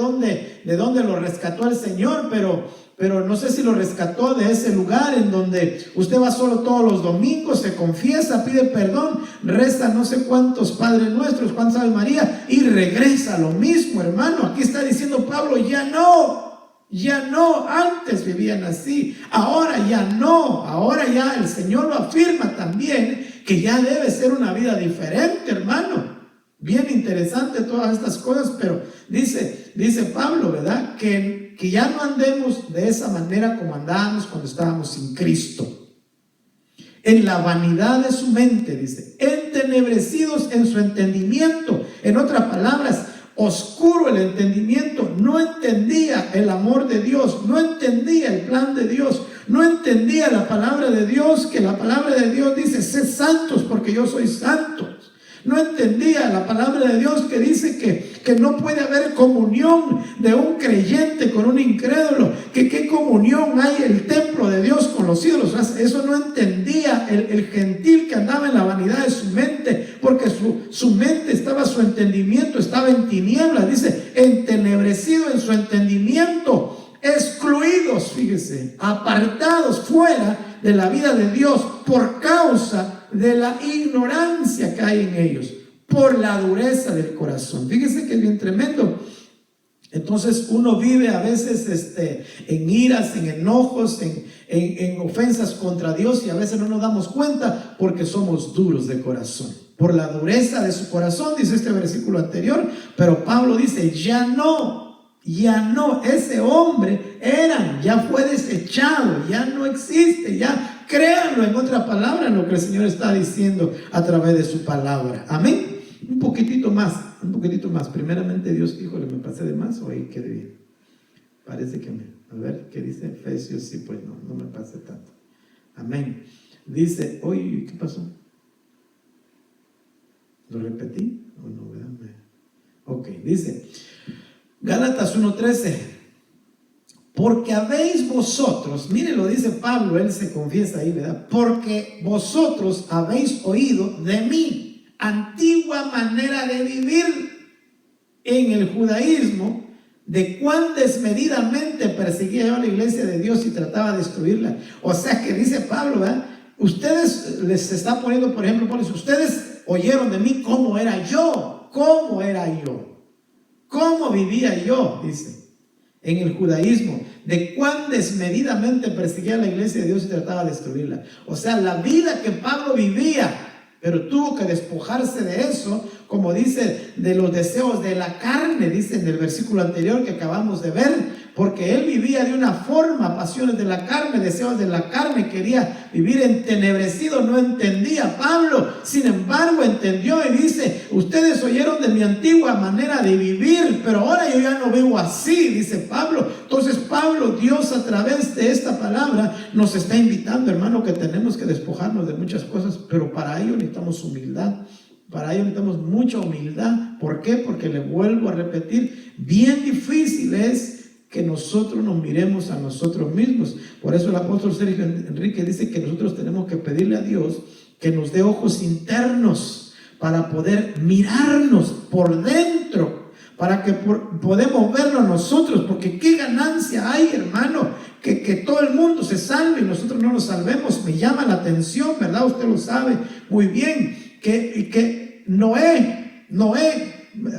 dónde lo rescató el Señor, pero no sé si lo rescató de ese lugar en donde usted va solo todos los domingos, se confiesa, pide perdón, reza no sé cuántos Padres Nuestros, cuántas Ave María y regresa lo mismo, hermano. Aquí está diciendo Pablo, ya no, antes vivían así, ahora ya no, ahora ya el Señor lo afirma también, que ya debe ser una vida diferente, hermano. Bien interesante todas estas cosas, pero dice Pablo, ¿verdad? Que ya no andemos de esa manera como andábamos cuando estábamos sin Cristo. En la vanidad de su mente, dice, entenebrecidos en su entendimiento. En otras palabras, oscuro el entendimiento. No entendía el amor de Dios, no entendía el plan de Dios, no entendía la palabra de Dios, que la palabra de Dios dice, sed santos porque yo soy santo. No entendía la palabra de Dios que dice que no puede haber comunión de un creyente con un incrédulo. Que qué comunión hay el templo de Dios con los ídolos. Eso no entendía el gentil que andaba en la vanidad de su mente, porque su mente estaba, su entendimiento estaba en tinieblas. Dice, entenebrecido en su entendimiento, excluidos, fíjese, apartados fuera de la vida de Dios por causa de la ignorancia que hay en ellos, por la dureza del corazón. Fíjese que es bien tremendo. Entonces uno vive a veces en iras, en enojos, en ofensas contra Dios, y a veces no nos damos cuenta porque somos duros de corazón. Por la dureza de su corazón, dice este versículo anterior. Pero Pablo dice, ya no, ese hombre ya fue desechado, ya no existe, ya créanlo, en otra palabra, lo que el Señor está diciendo a través de su palabra. Amén. Un poquitito más. Primeramente Dios, híjole, me pasé de más o ahí quedé bien. Parece que a ver, ¿qué dice Efesios? Sí, pues no me pasé tanto. Amén. Dice, oye, ¿qué pasó? ¿Lo repetí o no? ¿Verdad? Ok, dice Gálatas 1:13. Porque habéis vosotros, mire, lo dice Pablo, él se confiesa ahí, ¿verdad? Porque vosotros habéis oído de mi antigua manera de vivir en el judaísmo, de cuán desmedidamente perseguía yo a la iglesia de Dios y trataba de destruirla. O sea que dice Pablo, ¿verdad? Ustedes, les está poniendo, por ejemplo, ustedes oyeron de mí cómo era yo, cómo vivía yo, dice, en el judaísmo, de cuán desmedidamente perseguía a la iglesia de Dios y trataba de destruirla. O sea, la vida que Pablo vivía, pero tuvo que despojarse de eso, como dice, de los deseos de la carne, dice en el versículo anterior que acabamos de ver, porque él vivía de una forma, pasiones de la carne, deseos de la carne, quería vivir entenebrecido, no entendía. Pablo, sin embargo, entendió y dice, ustedes oyeron de mi antigua manera de vivir, pero ahora yo ya no vivo así, dice Pablo. Entonces Pablo, Dios a través de esta palabra nos está invitando, hermano, que tenemos que despojarnos de muchas cosas, pero para ello necesitamos humildad. Para ello necesitamos mucha humildad. ¿Por qué? Porque le vuelvo a repetir, bien difícil es que nosotros nos miremos a nosotros mismos. Por eso el apóstol Sergio Enrique dice que nosotros tenemos que pedirle a Dios que nos dé ojos internos para poder mirarnos por dentro, para que podemos verlo nosotros, porque qué ganancia hay, hermano, que todo el mundo se salve y nosotros no nos salvemos. Me llama la atención, ¿verdad? Usted lo sabe muy bien, que Noé,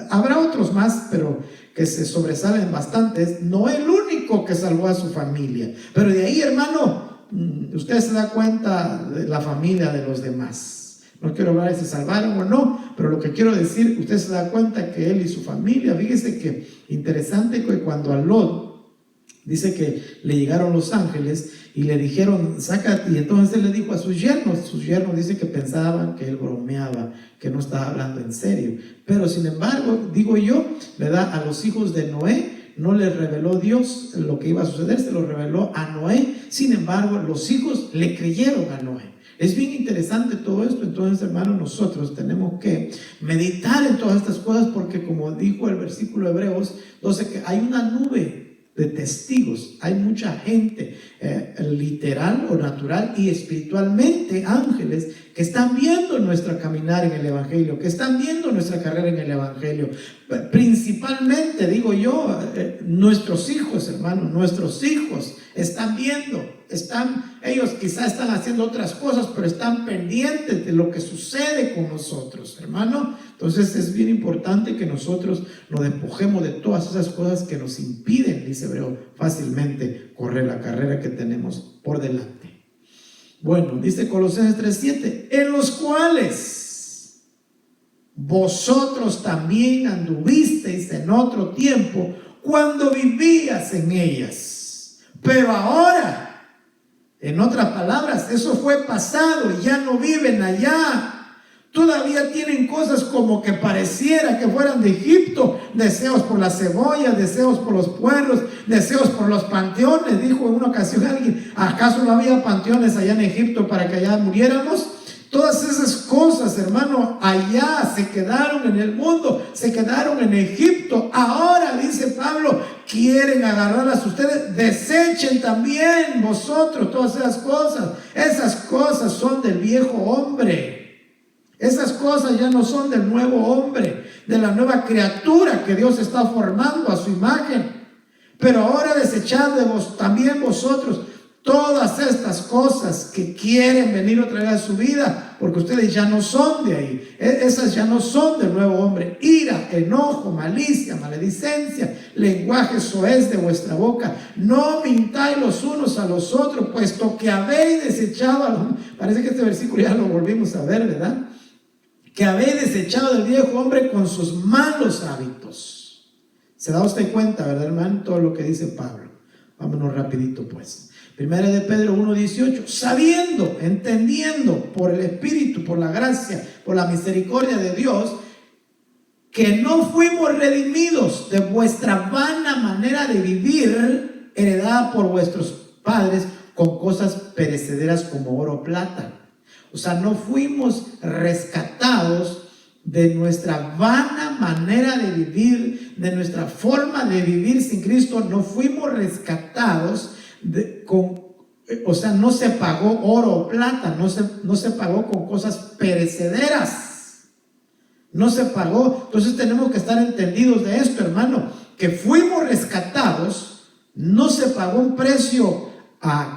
habrá otros más, pero que se sobresalen bastantes. Noé el único que salvó a su familia, pero de ahí, hermano, usted se da cuenta de la familia de los demás. No quiero hablar de si salvaron o no, pero lo que quiero decir, usted se da cuenta que él y su familia, fíjese que interesante que cuando a Lot dice que le llegaron los ángeles y le dijeron, sácate, y entonces él le dijo a sus yernos dice que pensaban que él bromeaba, que no estaba hablando en serio, pero sin embargo, digo yo, ¿verdad? A los hijos de Noé no les reveló Dios lo que iba a suceder, se lo reveló a Noé. Sin embargo, los hijos le creyeron a Noé. Es bien interesante todo esto. Entonces, hermanos, nosotros tenemos que meditar en todas estas cosas, porque como dijo el versículo de Hebreos 12, que hay una nube de testigos, hay mucha gente literal o natural y espiritualmente, ángeles que están viendo nuestra caminar en el evangelio, que están viendo nuestra carrera en el evangelio. Principalmente, digo yo, nuestros hijos, hermanos, nuestros hijos están viendo, ellos quizás están haciendo otras cosas, pero están pendientes de lo que sucede con nosotros, hermano. Entonces es bien importante que nosotros nos despojemos de todas esas cosas que nos impiden, dice Hebreo, fácilmente correr la carrera que tenemos por delante. Bueno, dice Colosenses 3:7, en los cuales vosotros también anduvisteis en otro tiempo cuando vivías en ellas, pero ahora, en otras palabras, eso fue pasado y ya no viven allá. Todavía tienen cosas como que pareciera que fueran de Egipto, deseos por las cebollas, deseos por los pueblos, deseos por los panteones. Dijo en una ocasión alguien, ¿acaso no había panteones allá en Egipto para que allá muriéramos? Todas esas cosas, hermano, allá se quedaron en el mundo, se quedaron en Egipto. Ahora, dice Pablo, quieren agarrarlas ustedes. Desechen también vosotros todas esas cosas. Esas cosas son del viejo hombre. Esas cosas ya no son del nuevo hombre, de la nueva criatura que Dios está formando a su imagen. Pero ahora desechad de vos también vosotros todas estas cosas que quieren venir otra vez a su vida, porque ustedes ya no son de ahí. Esas ya no son del nuevo hombre. Ira, enojo, malicia, maledicencia, lenguaje soez de vuestra boca. No mintáis los unos a los otros, puesto que habéis desechado parece que este versículo ya lo volvimos a ver, ¿verdad? Que habéis desechado del viejo hombre con sus malos hábitos. ¿Se da usted cuenta, verdad, hermano? Todo lo que dice Pablo. Vámonos rapidito, pues. Primera de Pedro 1:18, sabiendo, entendiendo por el Espíritu, por la gracia, por la misericordia de Dios, que no fuimos redimidos de vuestra vana manera de vivir, heredada por vuestros padres, con cosas perecederas como oro o plata. O sea, no fuimos rescatados de nuestra vana manera de vivir, de nuestra forma de vivir sin Cristo. No fuimos rescatados o sea, no se pagó oro o plata, no se pagó con cosas perecederas, no se pagó. Entonces tenemos que estar entendidos de esto, hermano, que fuimos rescatados, no se pagó un precio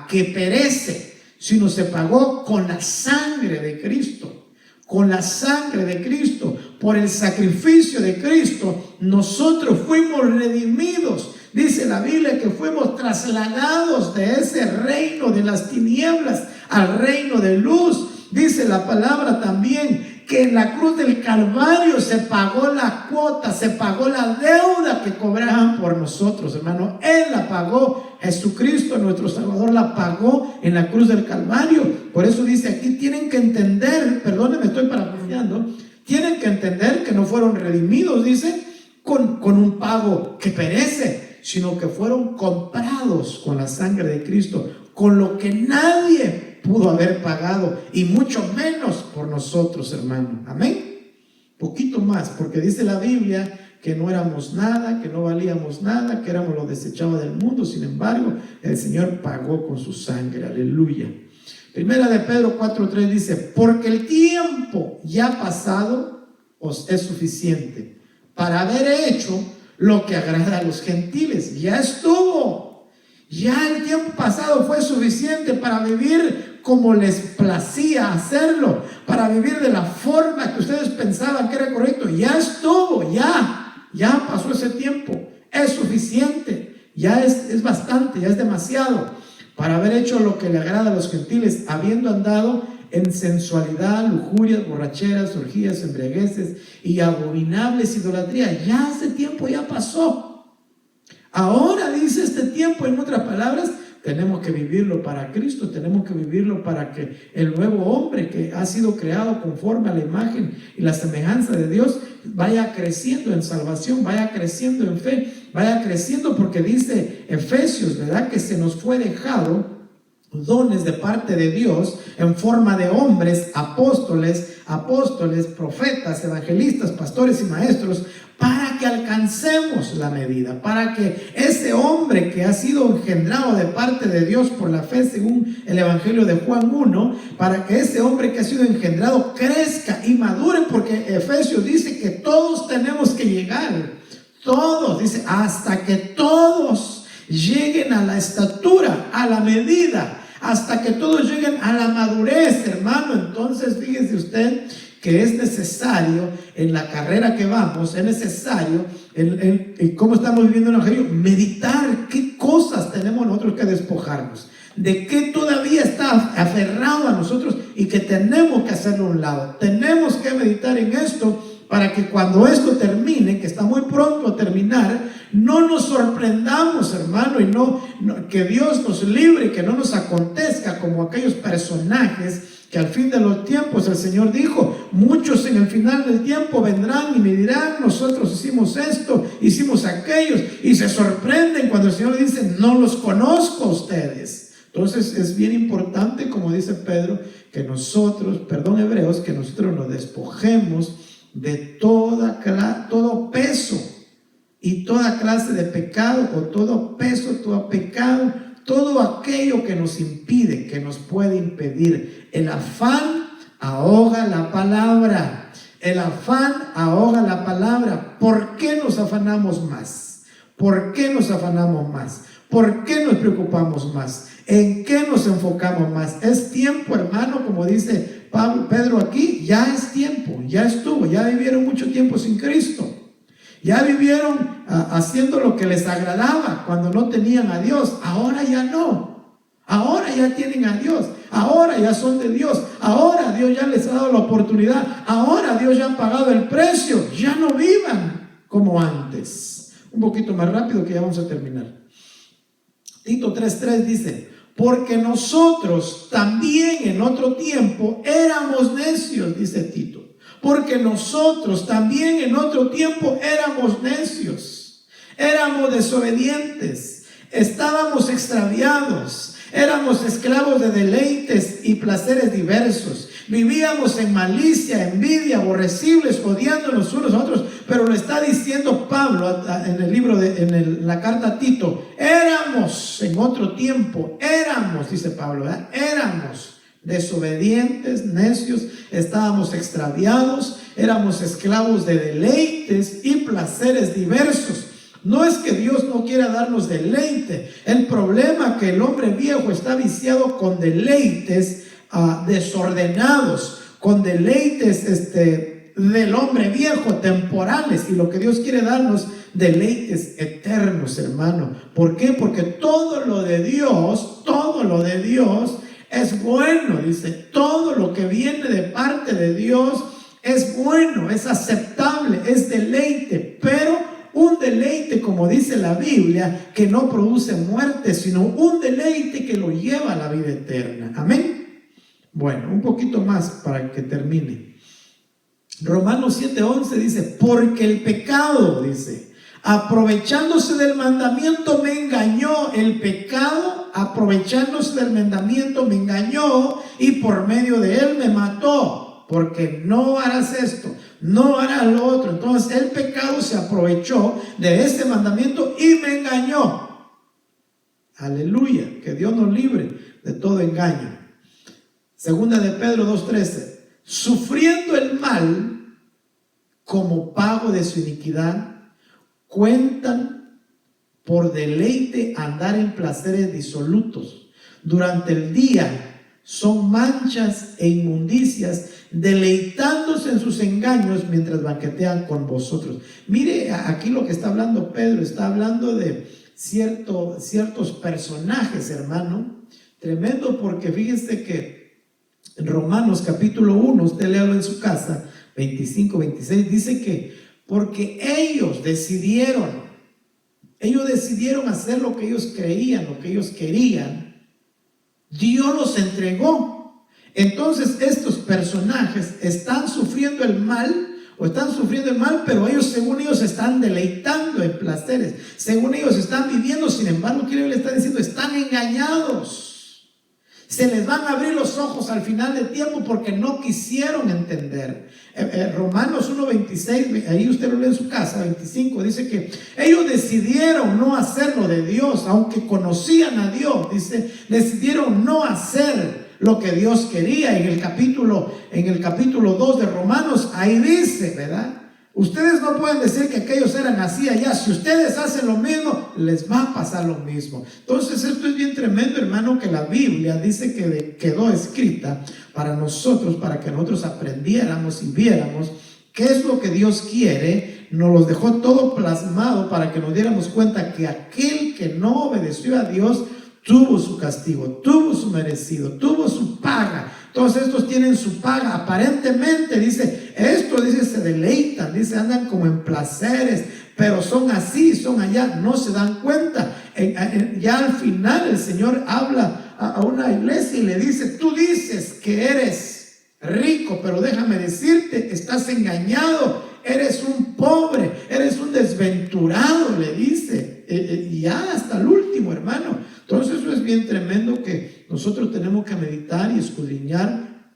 que perece, sino se pagó con la sangre de Cristo. Con la sangre de Cristo, por el sacrificio de Cristo, nosotros fuimos redimidos. Dice la Biblia que fuimos trasladados de ese reino de las tinieblas al reino de luz. Dice la palabra también que en la cruz del Calvario se pagó la cuota, se pagó la deuda que cobraban por nosotros, hermano. Él la pagó, Jesucristo nuestro Salvador la pagó en la cruz del Calvario. Por eso dice aquí, tienen que entender, perdónenme, estoy parafraseando, tienen que entender que no fueron redimidos, dice, con un pago que perece, sino que fueron comprados con la sangre de Cristo, con lo que nadie pudo haber pagado, y mucho menos por nosotros, hermano. Amén. Poquito más, porque dice la Biblia que no éramos nada, que no valíamos nada, que éramos los desechados del mundo. Sin embargo, el Señor pagó con su sangre. Aleluya. Primera de Pedro 4:3 dice, porque el tiempo ya pasado os es suficiente para haber hecho lo que agrada a los gentiles. Ya estuvo. Ya el tiempo pasado fue suficiente para vivir como les placía hacerlo, para vivir de la forma que ustedes pensaban que era correcto. Ya estuvo, ya pasó ese tiempo. Es suficiente, ya es bastante, ya es demasiado para haber hecho lo que le agrada a los gentiles, habiendo andado en sensualidad, lujurias, borracheras, orgías, embriagueces y abominables idolatrías. Ya ese tiempo ya pasó. Ahora dice este tiempo, en otras palabras, tenemos que vivirlo para Cristo, tenemos que vivirlo para que el nuevo hombre que ha sido creado conforme a la imagen y la semejanza de Dios vaya creciendo en salvación, vaya creciendo en fe, vaya creciendo, porque dice Efesios, ¿verdad?, que se nos fue dejado dones de parte de Dios en forma de hombres, apóstoles, profetas, evangelistas, pastores y maestros, para que alcancemos la medida, para que ese hombre que ha sido engendrado de parte de Dios por la fe, según el Evangelio de Juan 1, para que ese hombre que ha sido engendrado crezca y madure, porque Efesios dice que todos tenemos que llegar, todos, dice, hasta que todos lleguen a la estatura, a la medida, hasta que todos lleguen a la madurez, hermano. Entonces fíjese usted que es necesario en la carrera que vamos, es necesario en cómo estamos viviendo en el Evangelio, meditar qué cosas tenemos nosotros que despojarnos, de qué todavía está aferrado a nosotros y que tenemos que hacerlo a un lado. Tenemos que meditar en esto para que cuando esto termine, que está muy pronto a terminar, no nos sorprendamos, hermano, y que Dios nos libre, que no nos acontezca como aquellos personajes que al fin de los tiempos el Señor dijo, muchos en el final del tiempo vendrán y me dirán, nosotros hicimos esto, hicimos aquello, y se sorprenden cuando el Señor le dice, no los conozco a ustedes. Entonces es bien importante, como dice Pedro, que nosotros, perdón Hebreos, que nosotros nos despojemos de todo peso y toda clase de pecado, o todo peso, todo pecado, todo aquello que nos impide, que nos puede impedir. El afán ahoga la palabra. El afán ahoga la palabra. ¿Por qué nos afanamos más? ¿Por qué nos afanamos más? ¿Por qué nos preocupamos más? ¿En qué nos enfocamos más? Es tiempo, hermano, como dice Pedro aquí, ya es tiempo, ya estuvo, ya vivieron mucho tiempo sin Cristo. Ya vivieron haciendo lo que les agradaba cuando no tenían a Dios. Ahora ya no. Ahora ya tienen a Dios. Ahora ya son de Dios. Ahora Dios ya les ha dado la oportunidad. Ahora Dios ya ha pagado el precio. Ya no vivan como antes. Un poquito más rápido que ya vamos a terminar. Tito 3:3 dice: porque nosotros también en otro tiempo éramos necios, dice Tito. Porque nosotros también en otro tiempo éramos necios, éramos desobedientes, estábamos extraviados, éramos esclavos de deleites y placeres diversos, vivíamos en malicia, envidia, aborrecibles, odiándonos unos a otros. Pero lo está diciendo Pablo en el libro en la carta a Tito: éramos en otro tiempo, éramos, dice Pablo, éramos desobedientes, necios, estábamos extraviados, éramos esclavos de deleites y placeres diversos. No es que Dios no quiera darnos deleite. El problema es que el hombre viejo está viciado con deleites desordenados, con deleites del hombre viejo, temporales, y lo que Dios quiere darnos, deleites eternos, hermano. ¿Por qué? Porque todo lo de Dios es bueno, dice. Todo lo que viene de parte de Dios es bueno, es aceptable, es deleite, pero un deleite, como dice la Biblia, que no produce muerte, sino un deleite que lo lleva a la vida eterna. Amén. Bueno, un poquito más para que termine. Romanos 7:11 dice: porque el pecado, dice, aprovechándose del mandamiento me engañó. El pecado, aprovechándose del mandamiento, me engañó y por medio de él me mató. Porque no harás esto, no harás lo otro. Entonces el pecado se aprovechó de ese mandamiento y me engañó. Aleluya, que Dios nos libre de todo engaño. Segunda de Pedro 2:13: sufriendo el mal como pago de su iniquidad, cuentan por deleite andar en placeres disolutos. Durante el día son manchas e inmundicias, deleitándose en sus engaños mientras banquetean con vosotros. Mire aquí lo que está hablando Pedro. Está hablando de ciertos personajes, hermano. Tremendo, porque fíjense que en Romanos capítulo 1, usted léalo en su casa, 25-26, dice que porque ellos decidieron hacer lo que ellos creían, lo que ellos querían, Dios los entregó. Entonces estos personajes están sufriendo el mal, pero ellos, según ellos, están deleitando en placeres, según ellos están viviendo. Sin embargo, ¿qué le está diciendo? Están engañados. Se les van a abrir los ojos al final del tiempo porque no quisieron entender. Romanos 1:26, ahí usted lo lee en su casa, 25, dice que ellos decidieron no hacer lo de Dios, aunque conocían a Dios. Dice, decidieron no hacer lo que Dios quería. En el capítulo 2 de Romanos, ahí dice, ¿verdad? Ustedes no pueden decir que aquellos eran así allá. Si ustedes hacen lo mismo, les va a pasar lo mismo. Entonces esto es bien tremendo, hermano, que la Biblia dice que quedó escrita para nosotros, para que nosotros aprendiéramos y viéramos qué es lo que Dios quiere. Nos los dejó todo plasmado para que nos diéramos cuenta que aquel que no obedeció a Dios tuvo su castigo, tuvo su merecido, tuvo su paga. Todos estos tienen su paga. Aparentemente, dice, se deleitan, dice, andan como en placeres, pero son así, son allá, no se dan cuenta. Ya al final el Señor habla a una iglesia y le dice: tú dices que eres rico, pero déjame decirte, estás engañado, eres un pobre, eres un desventurado, le dice. Ya hasta el último, hermano. Entonces eso es bien tremendo, que nosotros tenemos que meditar y escudriñar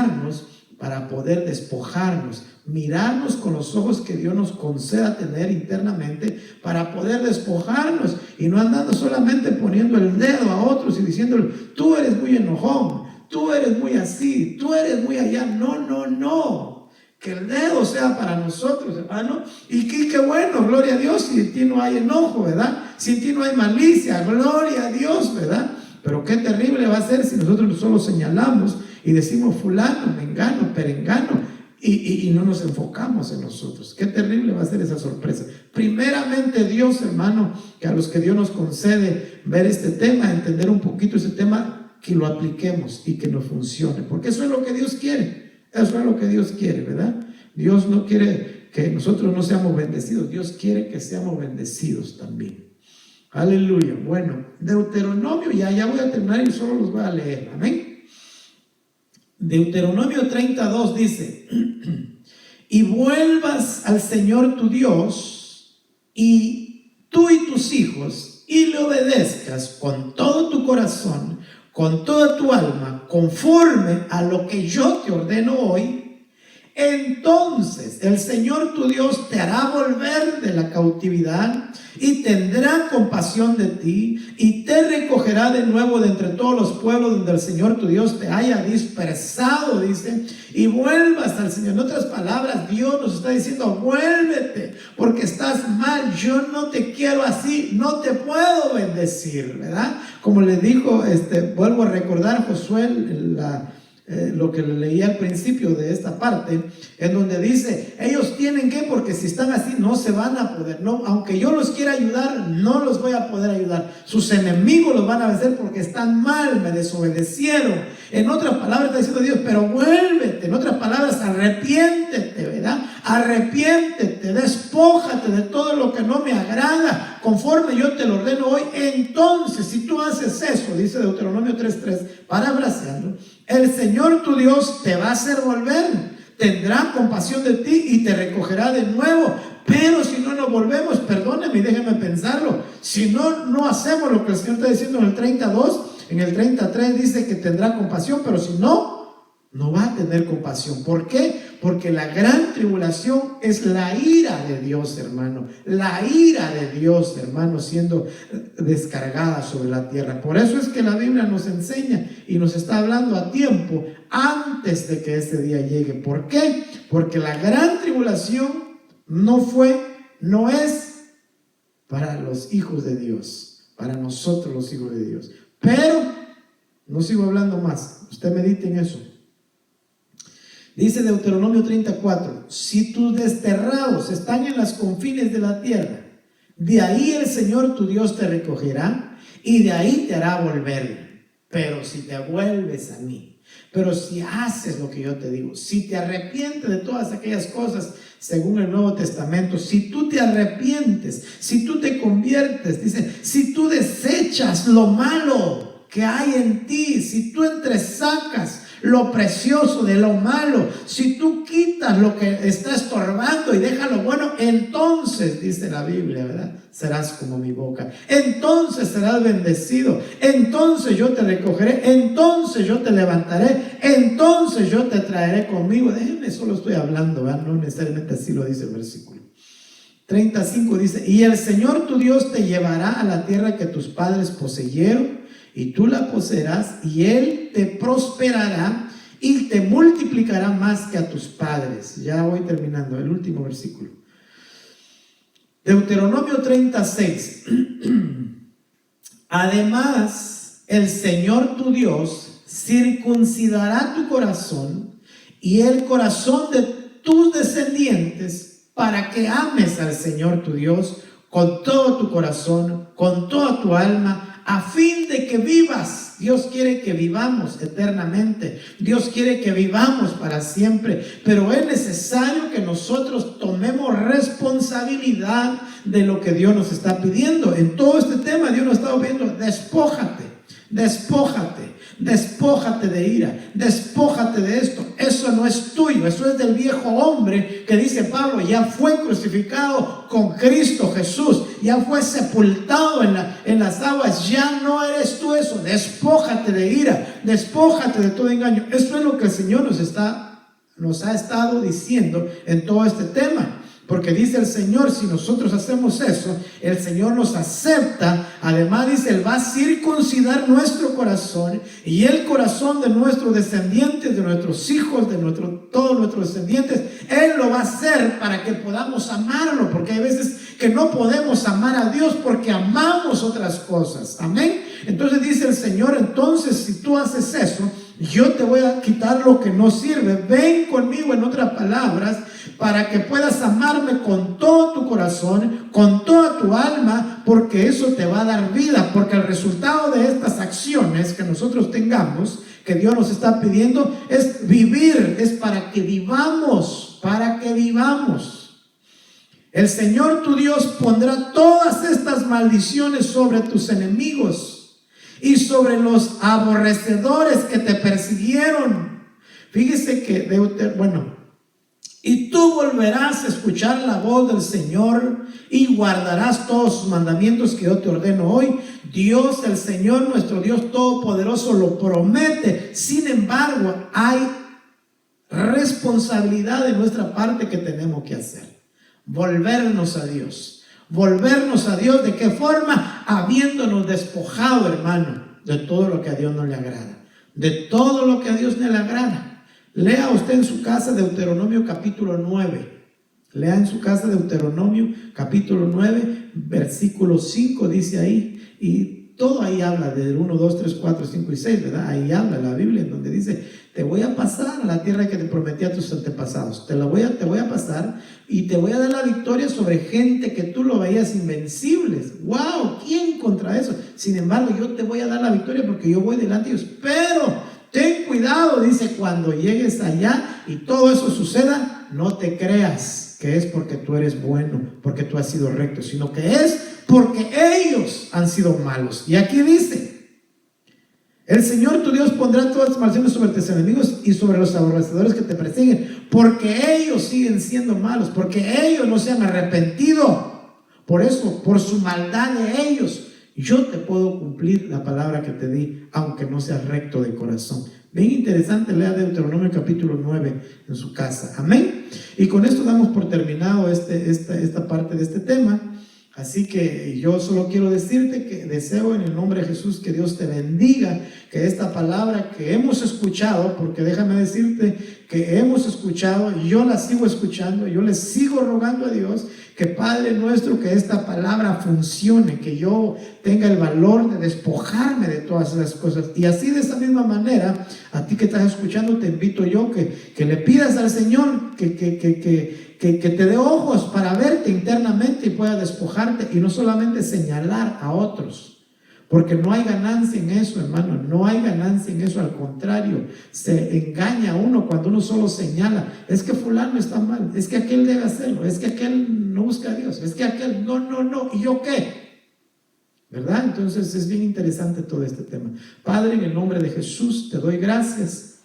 mirarnos para poder despojarnos, mirarnos con los ojos que Dios nos conceda tener internamente para poder despojarnos y no andando solamente poniendo el dedo a otros y diciéndole, tú eres muy enojón, tú eres muy así, tú eres muy allá. No, no, no. Que el dedo sea para nosotros, hermano. Y qué bueno, gloria a Dios, si en ti no hay enojo, ¿verdad? Si en ti no hay malicia, gloria a Dios, ¿verdad? Pero qué terrible va a ser si nosotros solo señalamos y decimos fulano, mengano, perengano, y no nos enfocamos en nosotros. Qué terrible va a ser esa sorpresa. Primeramente Dios, hermano, que a los que Dios nos concede ver este tema, entender un poquito ese tema, que lo apliquemos y que nos funcione, porque eso es lo que Dios quiere. Eso es lo que Dios quiere, ¿verdad? Dios no quiere que nosotros no seamos bendecidos, Dios quiere que seamos bendecidos también. Aleluya. Bueno, Deuteronomio, ya voy a terminar y solo los voy a leer. Amén. Deuteronomio 32 dice, y vuelvas al Señor tu Dios, y tú y tus hijos, y le obedezcas con todo tu corazón, con toda tu alma, conforme a lo que yo te ordeno hoy. Entonces el Señor tu Dios te hará volver de la cautividad y tendrá compasión de ti y te recogerá de nuevo de entre todos los pueblos donde el Señor tu Dios te haya dispersado, dice, y vuelvas al Señor. En otras palabras, Dios nos está diciendo, vuélvete, porque estás mal, yo no te quiero así, no te puedo bendecir, ¿verdad? Como le dijo, vuelvo a recordar Josué, lo que le leí al principio de esta parte, en donde dice, ellos tienen que, porque si están así no se van a poder, no, aunque yo los quiera ayudar, no los voy a poder ayudar, sus enemigos los van a vencer porque están mal, me desobedecieron. En otras palabras está diciendo Dios, pero vuélvete, en otras palabras, arrepiéntete, ¿verdad? Arrepiéntete, despójate de todo lo que no me agrada, conforme yo te lo ordeno hoy. Entonces, si tú haces eso, dice Deuteronomio 3:3, parafraseando, el Señor tu Dios te va a hacer volver, tendrá compasión de ti y te recogerá de nuevo. Pero si no nos volvemos, perdóneme y déjeme pensarlo, si no hacemos lo que el Señor está diciendo en el 32, en el 33 dice que tendrá compasión, pero si no va a tener compasión. ¿Por qué? Porque la gran tribulación es la ira de Dios, hermano. La ira de Dios, hermano, siendo descargada sobre la tierra. Por eso es que la Biblia nos enseña y nos está hablando a tiempo antes de que ese día llegue. ¿Por qué? Porque la gran tribulación no es para los hijos de Dios, para nosotros los hijos de Dios. Pero no sigo hablando más. Usted medite en eso. Dice Deuteronomio 34, si tus desterrados están en las confines de la tierra, de ahí el Señor tu Dios te recogerá y de ahí te hará volver. Pero si te vuelves a mí, pero si haces lo que yo te digo, si te arrepientes de todas aquellas cosas según el Nuevo Testamento, si tú te arrepientes, si tú te conviertes, dice, si tú desechas lo malo que hay en ti, si tú entresacas lo precioso de lo malo, si tú quitas lo que está estorbando y dejas lo bueno, entonces, dice la Biblia, ¿verdad? Serás como mi boca, entonces serás bendecido, entonces yo te recogeré, entonces yo te levantaré, entonces yo te traeré conmigo. Déjenme, solo estoy hablando, ¿verdad? No necesariamente así lo dice el versículo 35, dice, y el Señor tu Dios te llevará a la tierra que tus padres poseyeron, y tú la poseerás, y Él te prosperará y te multiplicará más que a tus padres. Ya voy terminando, el último versículo. Deuteronomio 36. Además, el Señor tu Dios circuncidará tu corazón y el corazón de tus descendientes para que ames al Señor tu Dios con todo tu corazón, con toda tu alma, a fin de que vivas. Dios quiere que vivamos eternamente. Dios quiere que vivamos para siempre. Pero es necesario que nosotros tomemos responsabilidad de lo que Dios nos está pidiendo. En todo este tema Dios nos está pidiendo, despójate, despójate. Despójate de ira, despójate de esto. Eso no es tuyo, eso es del viejo hombre que dice Pablo, ya fue crucificado con Cristo Jesús, ya fue sepultado en las aguas, ya no eres tú eso. Despójate de ira, despójate de todo engaño. Eso es lo que el Señor nos ha estado diciendo en todo este tema. Porque dice el Señor, si nosotros hacemos eso, el Señor nos acepta. Además dice, Él va a circuncidar nuestro corazón y el corazón de nuestros descendientes, de nuestros hijos, de todos nuestros descendientes. Él lo va a hacer para que podamos amarlo, porque hay veces que no podemos amar a Dios porque amamos otras cosas. Amén. Entonces dice el Señor, entonces si tú haces eso, yo te voy a quitar lo que no sirve. Ven conmigo, en otras palabras, para que puedas amarme con todo tu corazón, con toda tu alma, porque eso te va a dar vida. Porque el resultado de estas acciones que nosotros tengamos, que Dios nos está pidiendo, es vivir, es para que vivamos, para que vivamos. El Señor tu Dios pondrá todas estas maldiciones sobre tus enemigos y sobre los aborrecedores que te persiguieron. Fíjese que y tú volverás a escuchar la voz del Señor y guardarás todos sus mandamientos que yo te ordeno hoy. Dios, el Señor, nuestro Dios Todopoderoso, lo promete. Sin embargo, hay responsabilidad de nuestra parte que tenemos que hacer. Volvernos a Dios. Volvernos a Dios. ¿De qué forma? Habiéndonos despojado, hermano, de todo lo que a Dios no le agrada. De todo lo que a Dios no le agrada. Lea usted en su casa Deuteronomio capítulo 9. Lea en su casa Deuteronomio capítulo 9, versículo 5, dice ahí. Y todo ahí habla del 1, 2, 3, 4, 5 y 6, ¿verdad? Ahí habla la Biblia en donde dice, te voy a pasar a la tierra que te prometí a tus antepasados. Te voy a pasar y te voy a dar la victoria sobre gente que tú lo veías invencibles. ¡Wow! ¿Quién contra eso? Sin embargo, yo te voy a dar la victoria porque yo voy delante de ellos. Pero ten cuidado, dice, cuando llegues allá y todo eso suceda, no te creas que es porque tú eres bueno, porque tú has sido recto, sino que es porque ellos han sido malos. Y aquí dice, el Señor tu Dios pondrá todas las maldiciones sobre tus enemigos y sobre los aborrecedores que te persiguen, porque ellos siguen siendo malos, porque ellos no se han arrepentido. Por eso, por su maldad de ellos, yo te puedo cumplir la palabra que te di, aunque no seas recto de corazón. Bien interesante, lea Deuteronomio capítulo 9 en su casa. Amén. Y con esto damos por terminado esta parte de este tema. Así que yo solo quiero decirte que deseo en el nombre de Jesús que Dios te bendiga, que esta palabra que hemos escuchado, porque déjame decirte que hemos escuchado, yo la sigo escuchando, yo le sigo rogando a Dios que Padre nuestro, que esta palabra funcione, que yo tenga el valor de despojarme de todas esas cosas. Y así, de esa misma manera, a ti que estás escuchando, te invito yo que le pidas al Señor que te dé ojos para verte internamente y pueda despojarte y no solamente señalar a otros. Porque no hay ganancia en eso, hermano, no hay ganancia en eso, al contrario, se engaña a uno cuando uno solo señala, es que fulano está mal, es que aquel debe hacerlo, es que aquel no busca a Dios, es que aquel no, ¿y yo qué? ¿Verdad? Entonces es bien interesante todo este tema. Padre, en el nombre de Jesús te doy gracias.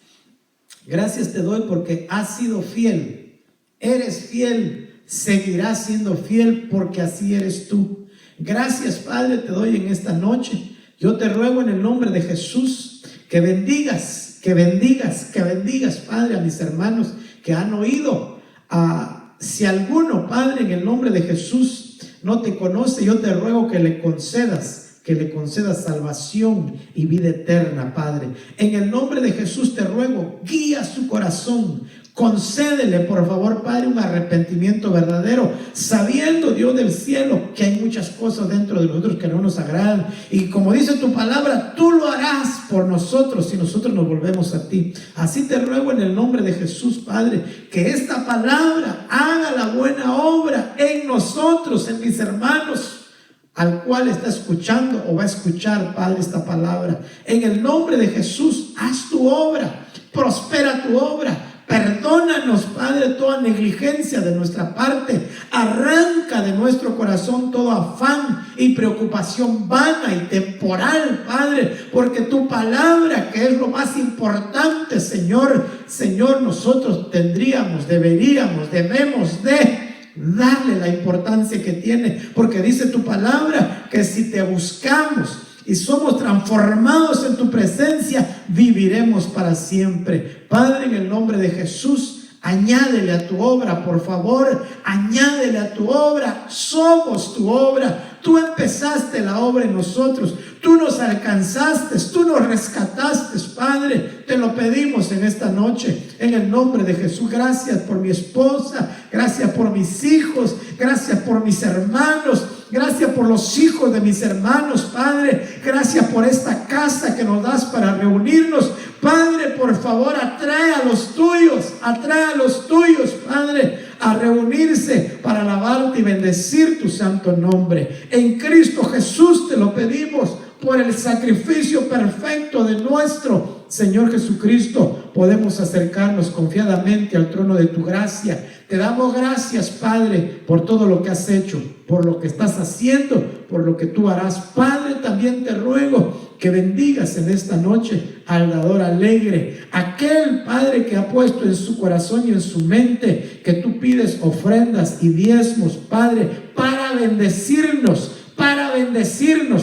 Gracias te doy porque has sido fiel, eres fiel, seguirás siendo fiel porque así eres tú. Gracias, Padre, te doy en esta noche. Yo te ruego en el nombre de Jesús que bendigas, Padre, a mis hermanos que han oído. Si alguno, Padre, en el nombre de Jesús no te conoce, yo te ruego que le concedas salvación y vida eterna, Padre. En el nombre de Jesús te ruego, guía su corazón. Concédele, por favor, Padre, un arrepentimiento verdadero, sabiendo, Dios del cielo, que hay muchas cosas dentro de nosotros que no nos agradan. Y como dice tu palabra, tú lo harás por nosotros si nosotros nos volvemos a ti. Así te ruego en el nombre de Jesús, Padre, que esta palabra haga la buena obra en nosotros, en mis hermanos, al cual está escuchando o va a escuchar, Padre, esta palabra. En el nombre de Jesús, haz tu obra, prospera tu obra. Perdónanos, Padre, toda negligencia de nuestra parte. Arranca de nuestro corazón todo afán y preocupación vana y temporal, Padre, porque tu palabra, que es lo más importante, Señor, nosotros debemos de darle la importancia que tiene, porque dice tu palabra que si te buscamos y somos transformados en tu presencia, viviremos para siempre. Padre, en el nombre de Jesús, añádele a tu obra, por favor, añádele a tu obra. Somos tu obra. Tú empezaste la obra en nosotros. Tú nos alcanzaste, tú nos rescataste, Padre. Te lo pedimos en esta noche, en el nombre de Jesús. Gracias por mi esposa, gracias por mis hijos, gracias por mis hermanos, gracias por los hijos de mis hermanos, Padre. Gracias por esta casa que nos das para reunirnos. Padre, por favor, atrae a los tuyos, Padre, a reunirse para alabarte y bendecir tu santo nombre. En Cristo Jesús te lo pedimos, por el sacrificio perfecto de nuestro Señor Jesucristo, podemos acercarnos confiadamente al trono de tu gracia. Te damos gracias, Padre, por todo lo que has hecho, por lo que estás haciendo, por lo que tú harás. Padre, también te ruego que bendigas en esta noche al dador alegre, aquel, Padre, que ha puesto en su corazón y en su mente que tú pides ofrendas y diezmos, Padre, para bendecirnos,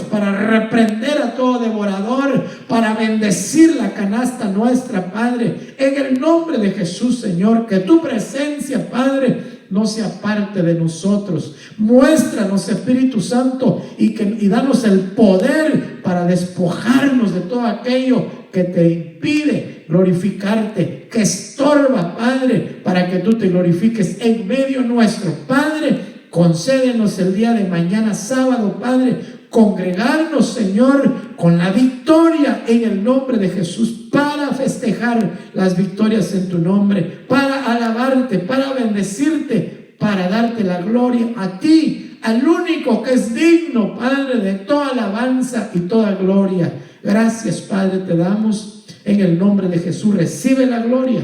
para reprender a todo devorador, para bendecir la canasta nuestra, Padre, en el nombre de Jesús, Señor. Que tu presencia, Padre, no se aparte de nosotros. Muéstranos, Espíritu Santo, y danos el poder para despojarnos de todo aquello que te impide glorificarte, que estorba, Padre, para que tú te glorifiques en medio nuestro. Padre, concédenos el día de mañana, sábado, Padre, congregarnos, Señor, con la victoria en el nombre de Jesús, para festejar las victorias en tu nombre, para alabarte, para bendecirte, para darte la gloria a ti, al único que es digno, Padre, de toda alabanza y toda gloria. Gracias, Padre, te damos en el nombre de Jesús. Recibe la gloria,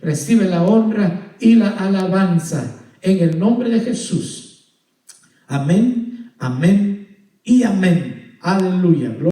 recibe la honra y la alabanza en el nombre de Jesús. Amén, amén y amén. Aleluya.